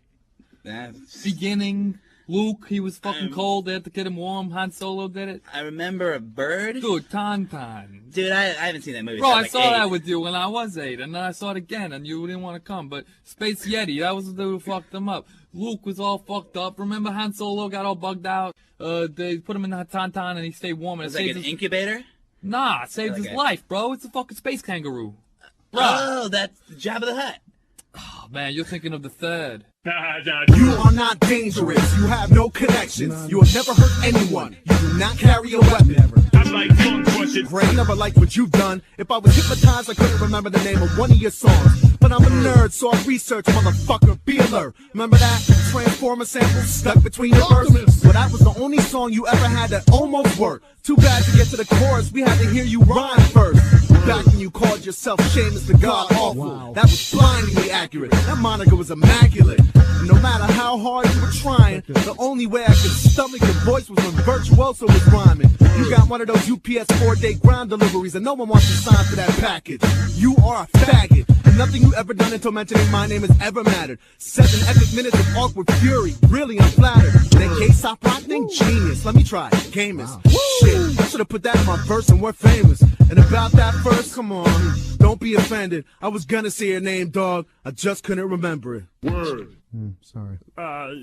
That's... Beginning. Luke, he was fucking cold. They had to get him warm. Han Solo did it. I remember a bird. Dude, Tauntaun. Dude, I haven't seen that movie. Bro, I like saw 8. that with you when I was 8, and then I saw it again, and you didn't want to come. But Space Yeti, that was the dude who fucked him up. Luke was all fucked up. Remember Han Solo got all bugged out? They put him in the Tauntaun, and he stayed warm. And was it like an incubator? Nah, it saved Like his a- life, bro. It's a fucking space kangaroo. Oh, that's Jabba the Hutt. Oh, man, you're thinking of the third. You are not dangerous. You have no connections. You have never hurt anyone. You do not carry a weapon. I like tongue crushing. Great, never liked what you've done. If I was hypnotized, I couldn't remember the name of one of your songs. But I'm a nerd, so I research, motherfucker. Be alert. Remember that Transformer sample stuck between your verses? Well, that was the only song you ever had that almost worked. Too bad to get to the chorus, we had to hear you rhyme first. Back when you called yourself Seamus the God Awful. That was blindingly accurate. That moniker was immaculate. And no matter how hard you were trying, the only way I could stomach your voice was when Virtuoso was rhyming. You got one of those UPS 4-day ground deliveries and no one wants to sign for that package. You are a faggot. And nothing you ever done until mentioning my name has ever mattered. 7 epic minutes of awkward fury. Really unflattered. That K-Stop rock thing? Genius. Let me try it. Gamers. Shit. I should have put that in my verse and we're famous. And about that verse, come on. Don't be offended. I was gonna say your name, dog. I just couldn't remember it. Word. Sorry.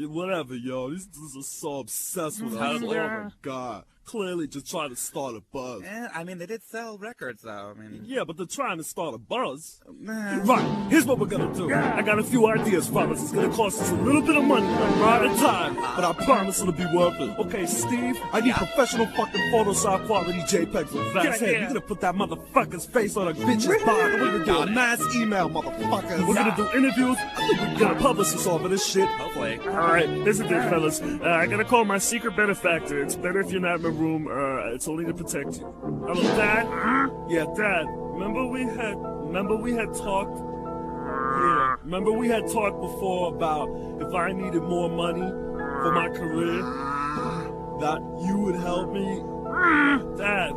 Whatever, yo. These dudes are so obsessed with us. Oh my god. Clearly just trying to start a buzz. Yeah, I mean, they did sell records, though. I mean, Yeah, but they're trying to start a buzz. Right, here's what we're gonna do. I got a few ideas, fellas. It's gonna cost us a little bit of money, a lot of time, but I promise it'll be worth it. Okay, Steve, I need professional fucking Photoshop quality JPEGs with Vast head. You're gonna put that motherfucker's face on a bitch's body. We're gonna do a mass email, motherfuckers. We're gonna do interviews. I think we're gonna publish this over this shit. hopefully. Alright, here's the thing, fellas. I gotta call my secret benefactor. It's better if you're not in the room. It's only to protect you. Hello, Dad? Yeah, Dad. Remember we had talked? Yeah. Remember we had talked before about if I needed more money for my career, that you would help me? Dad,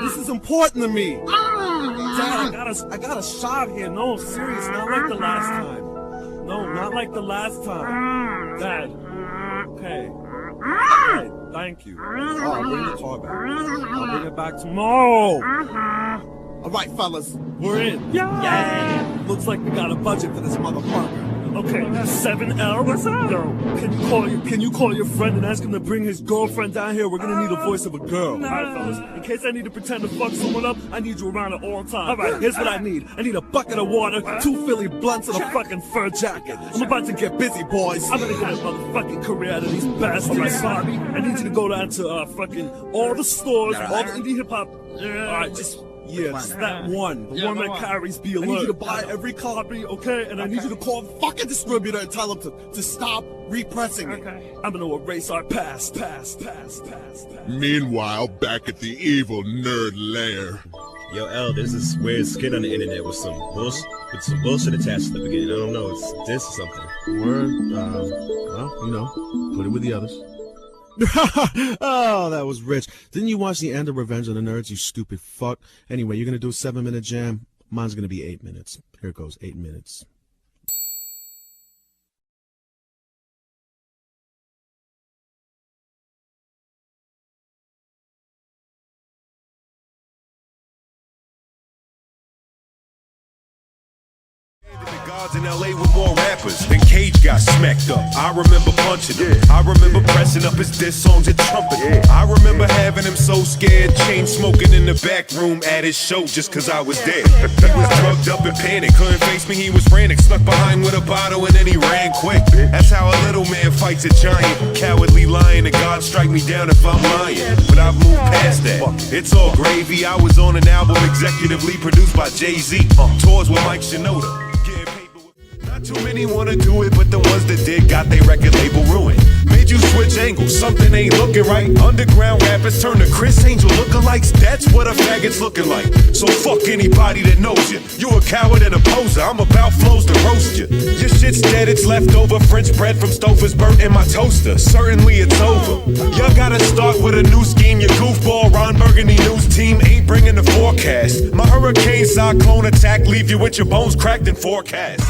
this is important to me. Dad, I got a shot here. No, I'm serious. Not like the last time. No, not like the last time. Dad. Okay. Hey, thank you. I'll bring the car back. I'll bring it back tomorrow. All right, fellas, we're in. Yeah. Looks like we got a budget for this motherfucker. Okay, 7L. What's up? Yo, can you call your friend and ask him to bring his girlfriend down here? We're gonna need a voice of a girl. All right, fellas. In case I need to pretend to fuck someone up, I need you around at all times. All right, here's what I need. I need a bucket of water, 2 Philly blunts, and a fucking fur jacket. I'm about to get busy, boys. I'm gonna get a motherfucking career out of these bastards. All right, Bobby, I need you to go down to fucking all the stores, all the indie hip hop. All right, just that one. The one that carries Be Alert. I need you to buy every copy, okay? And I need you to call the fucking distributor and tell them to stop repressing it. I'm gonna erase our past. Meanwhile, back at the evil nerd lair. Yo, L, there's this weird skit on the internet with some bullshit attached to the beginning. I don't know, it's this or something. Word, well, you know, put it with the others. Oh, that was rich. Didn't you watch the end of Revenge of the Nerds, you stupid fuck? Anyway, you're gonna do a 7-minute jam. Mine's gonna be 8 minutes. Here it goes, 8 minutes. In LA with more rappers than Cage got smacked up. I remember punching him. I remember pressing up his diss songs and trumpeting. I remember having him so scared, chain smoking in the back room at his show just cause I was there. He was drugged up and panicked, couldn't face me, he was frantic, snuck behind with a bottle and then he ran quick. That's how a little man fights a giant, cowardly lion, and God strike me down if I'm lying. But I've moved past that, it's all gravy. I was on an album executively produced by Jay-Z, tours with Mike Shinoda. Not too many wanna do it, but the ones that did got their record label ruined. Made you switch angles, something ain't looking right. Underground rappers turn to Chris Angel lookalikes. That's what a faggot's looking like. So fuck anybody that knows you. You a coward and a poser. I'm about flows to roast you. Your shit's dead, it's leftover French bread from Stouffer's burnt in my toaster. Certainly it's over. Y'all gotta start with a new scheme. Your goofball Ron Burgundy news team ain't bringing the forecast. My hurricane cyclone attack leave you with your bones cracked in forecasts.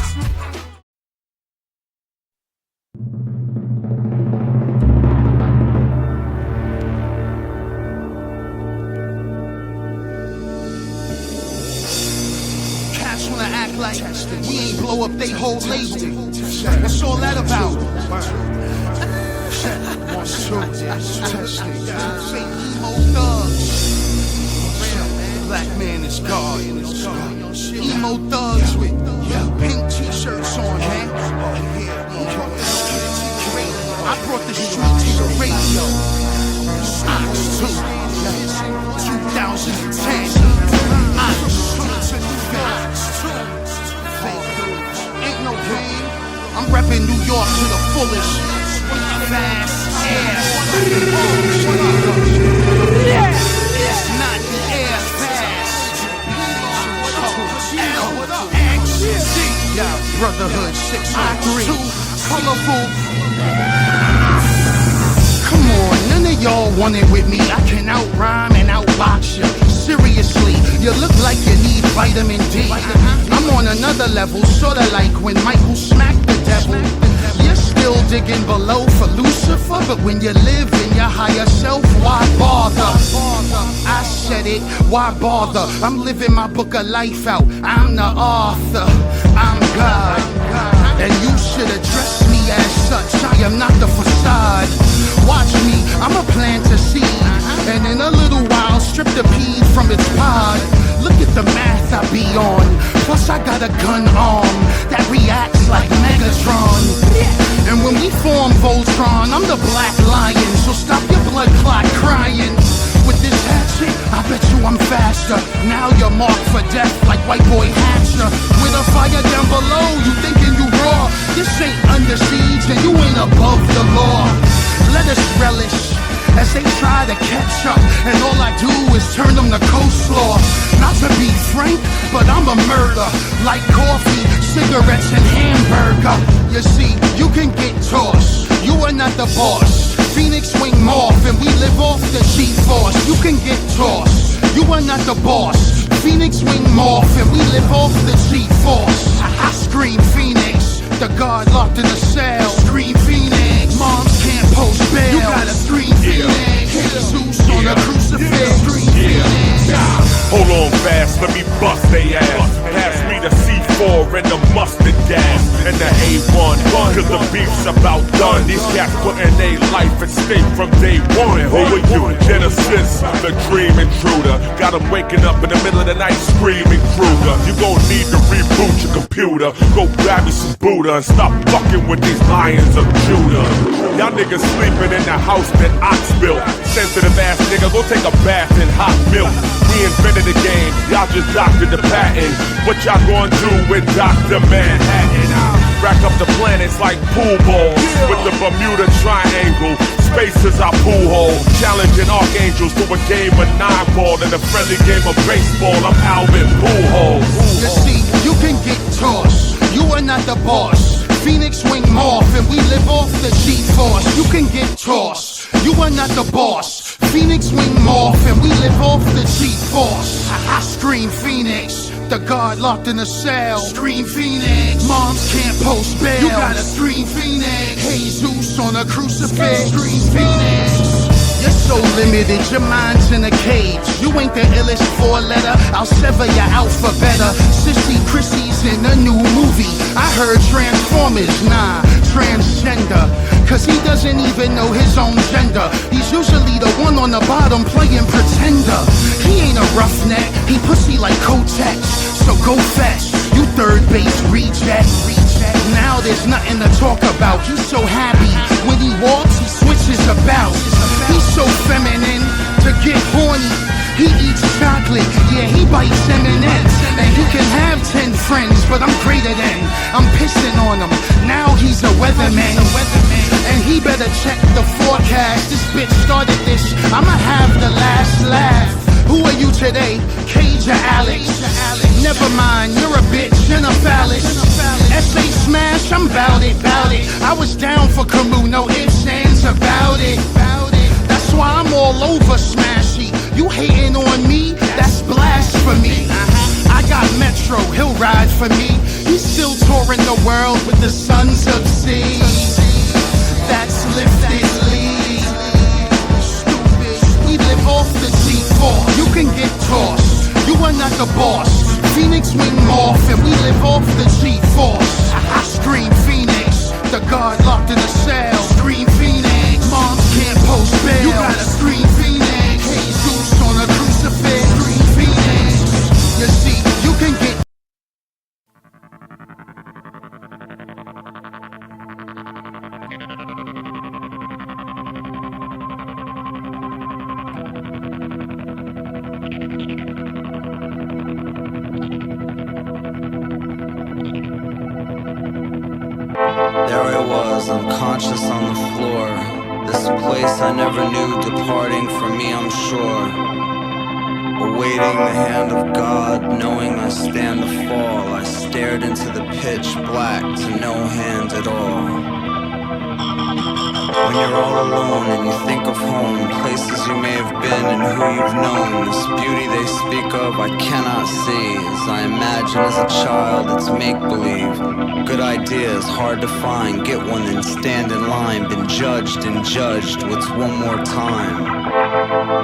Cats wanna act like we ain't blow up they whole label. What's all that about? Fake emo thugs. Black man is God. Emo thugs with pink t-shirts on, man. I brought the street to the radio. Ox 2, 2010. Ain't no game. I'm repping New York to the fullest. Fast air. It's not the air fast. L-X-C. Brotherhood 603. Colorful. Come on, none of y'all want it with me. I can out rhyme and outbox you. Seriously, you look like you need vitamin D. I'm on another level, sorta like when Michael smacked the devil. You're still digging below for Lucifer, but when you live in your higher self, why bother? I said it, why bother? I'm living my book of life out. I'm the author, I'm God, and you should address me as such. I am not the facade. Watch me, I'ma plant a seed, and in a little while strip the pea from its pod. Look at the math I be on. Plus I got a gun arm that reacts like Megatron. And when we form Voltron, I'm the Black Lion. So stop your blood clot crying. With this hatchet, I bet you I'm faster. Now you're marked for death like white boy Hatcher. With a fire down below, you thinking you raw. This ain't under siege and you ain't above the law. Let us relish as they try to catch up, and all I do is turn them to coleslaw. Not to be frank, but I'm a murder. Like coffee, cigarettes, and hamburger. You see, you can get tossed. You are not the boss. Phoenix wing morph, and we live off the G-force. You can get tossed. You are not the boss. Phoenix wing morph, and we live off the G-force. I scream Phoenix, the guard locked in a cell. Scream Phoenix, moms can't post bail. You gotta scream Phoenix, Jesus on a crucifix. Scream Phoenix. Hold on fast, let me bust they ass. Pass me the C4 and the mustard gas and the A1, cause the beef's about done. These cats putting their life at stake from day one. Who are you? Genesis, the dream intruder. Got them waking up in the middle of the night screaming Kruger. You gon' need to reboot your computer. Go grab you some Buddha and stop fucking with these lions of Judah. Y'all niggas sleeping in the house that Ox built. Sensitive ass nigga, go take a bath in hot milk. We invented the game, y'all just doctored the patent. What y'all gonna do with Dr. Manhattan? Rack up the planets like pool balls with the Bermuda Triangle. Space is our pool hole. Challenging archangels to a game of 9-ball and a friendly game of baseball. I'm Alvin Pujols. You see, you can get tossed. You are not the boss. Phoenix wing morph, and we live off the G-force. You can get tossed. You are not the boss. Phoenix wing morph, and we live off the G-force. I scream Phoenix, the guard locked in a cell. Scream Phoenix, moms can't post bail. You gotta scream Phoenix, Jesus on a crucifix. Scream Phoenix. You're so limited, your mind's in a cage. You ain't the illest four-letter, I'll sever your alphabet. Sissy Chrissy's in a new movie. I heard Transformers, nah, transgender. Cause he doesn't even know his own gender. He's usually the one on the bottom playing pretender. He ain't a roughneck, he pussy like Kotex. So go fetch, you third base reject. Now there's nothing to talk about. He's so happy, when he walks he switches about. He's so feminine, to get horny he eats chocolate, yeah he bites M&M's. And he can have 10 friends, but I'm greater than. I'm pissing weatherman. And he better check the forecast. This bitch started this, I'ma have the last laugh. Who are you today? Cage or Alex? Never mind, you're a bitch and a phallus. SA smash, I'm bout it. I was down for Camus, no ifs, ands about it. That's why I'm all over Smashy. You hating on me? That's blasphemy. I got Metro, he'll ride for me. He's still touring the world with the Sons of Sea. That's lifted lead. Stupid, we live off the G4. You can get tossed, you are not the boss. Phoenix wing morph and we live off the G-Force. I scream Phoenix, the guard locked in a cell. Scream Phoenix, moms can't post bail. You gotta scream Phoenix, Jesus on a crucifix. Scream Phoenix, you see, you can get. There I was, unconscious on the floor. This place I never knew, departing from me, I'm sure. Awaiting the hand of God, knowing I stand to fall. I stared into the pitch black to no hand at all. When you're all alone and you think of home, places you may have been and who you've known, this beauty they speak of I cannot see. As I imagine as a child, it's make-believe. Good ideas, hard to find, get one then stand in line. Been judged and judged, what's one more time?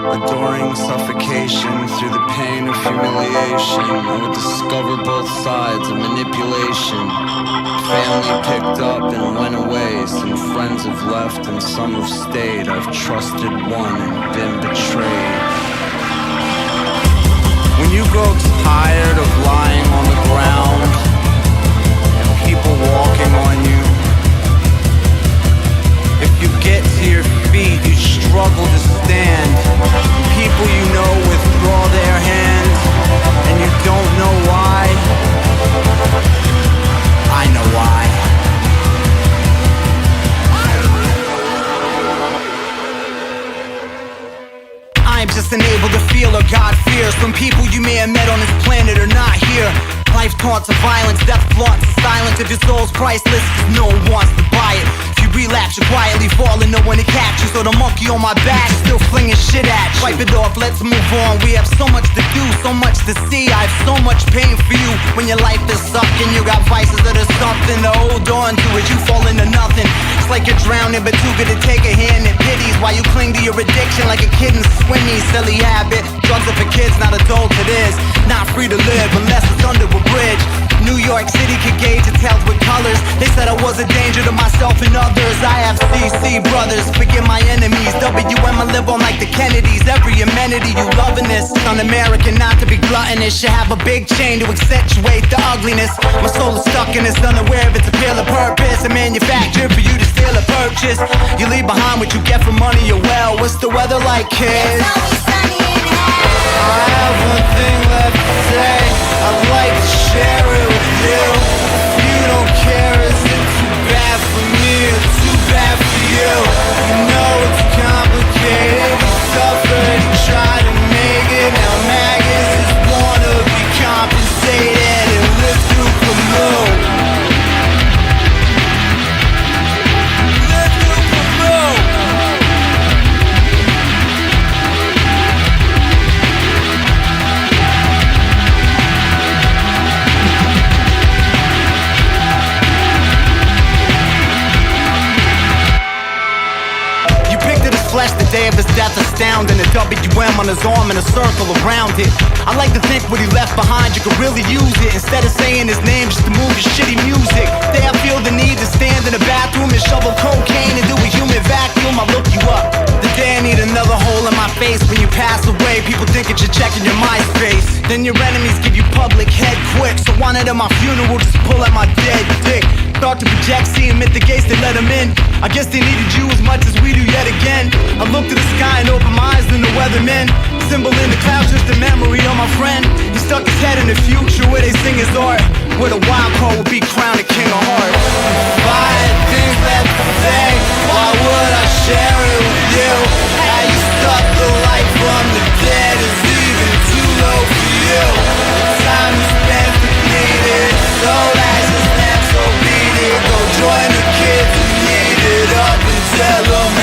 Adoring suffocation through the pain of humiliation. I would discover both sides of manipulation. Family picked up and went away. Some friends have left and some have stayed. I've trusted one and been betrayed. When you grow tired of lying on the ground and people walking on you, if you get to your feet, you struggle to stand. People you know withdraw their hands, and you don't know why. I know why. I'm just unable to feel or God fears. Some people you may have met on this planet are not here. Life taunts of violence, death flaunts of silence. If your soul's priceless, cause no one wants to buy it. If you relapse, you quietly fall and no one to catch you. So the monkey on my back is still flinging shit at you. Wipe it off, let's move on. We have so much to do, so much to see. I have so much pain for you. When your life is sucking, you got vices that are something to hold on to as you fall into nothing. It's like you're drowning, but too good to take a hand in pities while you cling to your addiction like a kid in swimmy. Silly habit, drugs are for kids, not adults. It is not free to live unless it's under a bridge. New York City could gauge it, tells with colors. They said I was a danger to myself and others. I have CC brothers, forgive my enemies. WM, I live on like the Kennedys. Every amenity, you loving this. It's un-American not to be gluttonous. Should have a big chain to accentuate the ugliness. My soul is stuck in this, unaware of its appeal of purpose. And manufactured for you to steal or purchase. You leave behind what you get from money or well. What's the weather like, kids? I have one thing left to say. I'd like to share it with you. If you don't care, is it too bad for me or too bad for you? You know it's complicated. We suffered and tried to make it. Now maggots just wanna be compensated and live through Camus. Flesh the day of his death astounding. A WM on his arm and a circle around it. I like to think what he left behind, you could really use it. Instead of saying his name just to move his shitty music. They I feel the need to stand in the bathroom and shovel cocaine and do a human vacuum. I look you up. The day I need another hole in my face. When you pass away, people think that you're checking your MySpace. Then your enemies give you public head quick. So wanted at my funeral, just pull out my dead dick. Start to project, see him at the gates, they let him in. I guess they needed you as much as we do yet again. I look to the sky and open my eyes to the weathermen. Symbol in the clouds, just a memory of my friend. He stuck his head in the future where they sing his art. Where the wild card would be crowned a king of hearts. If I had things that that little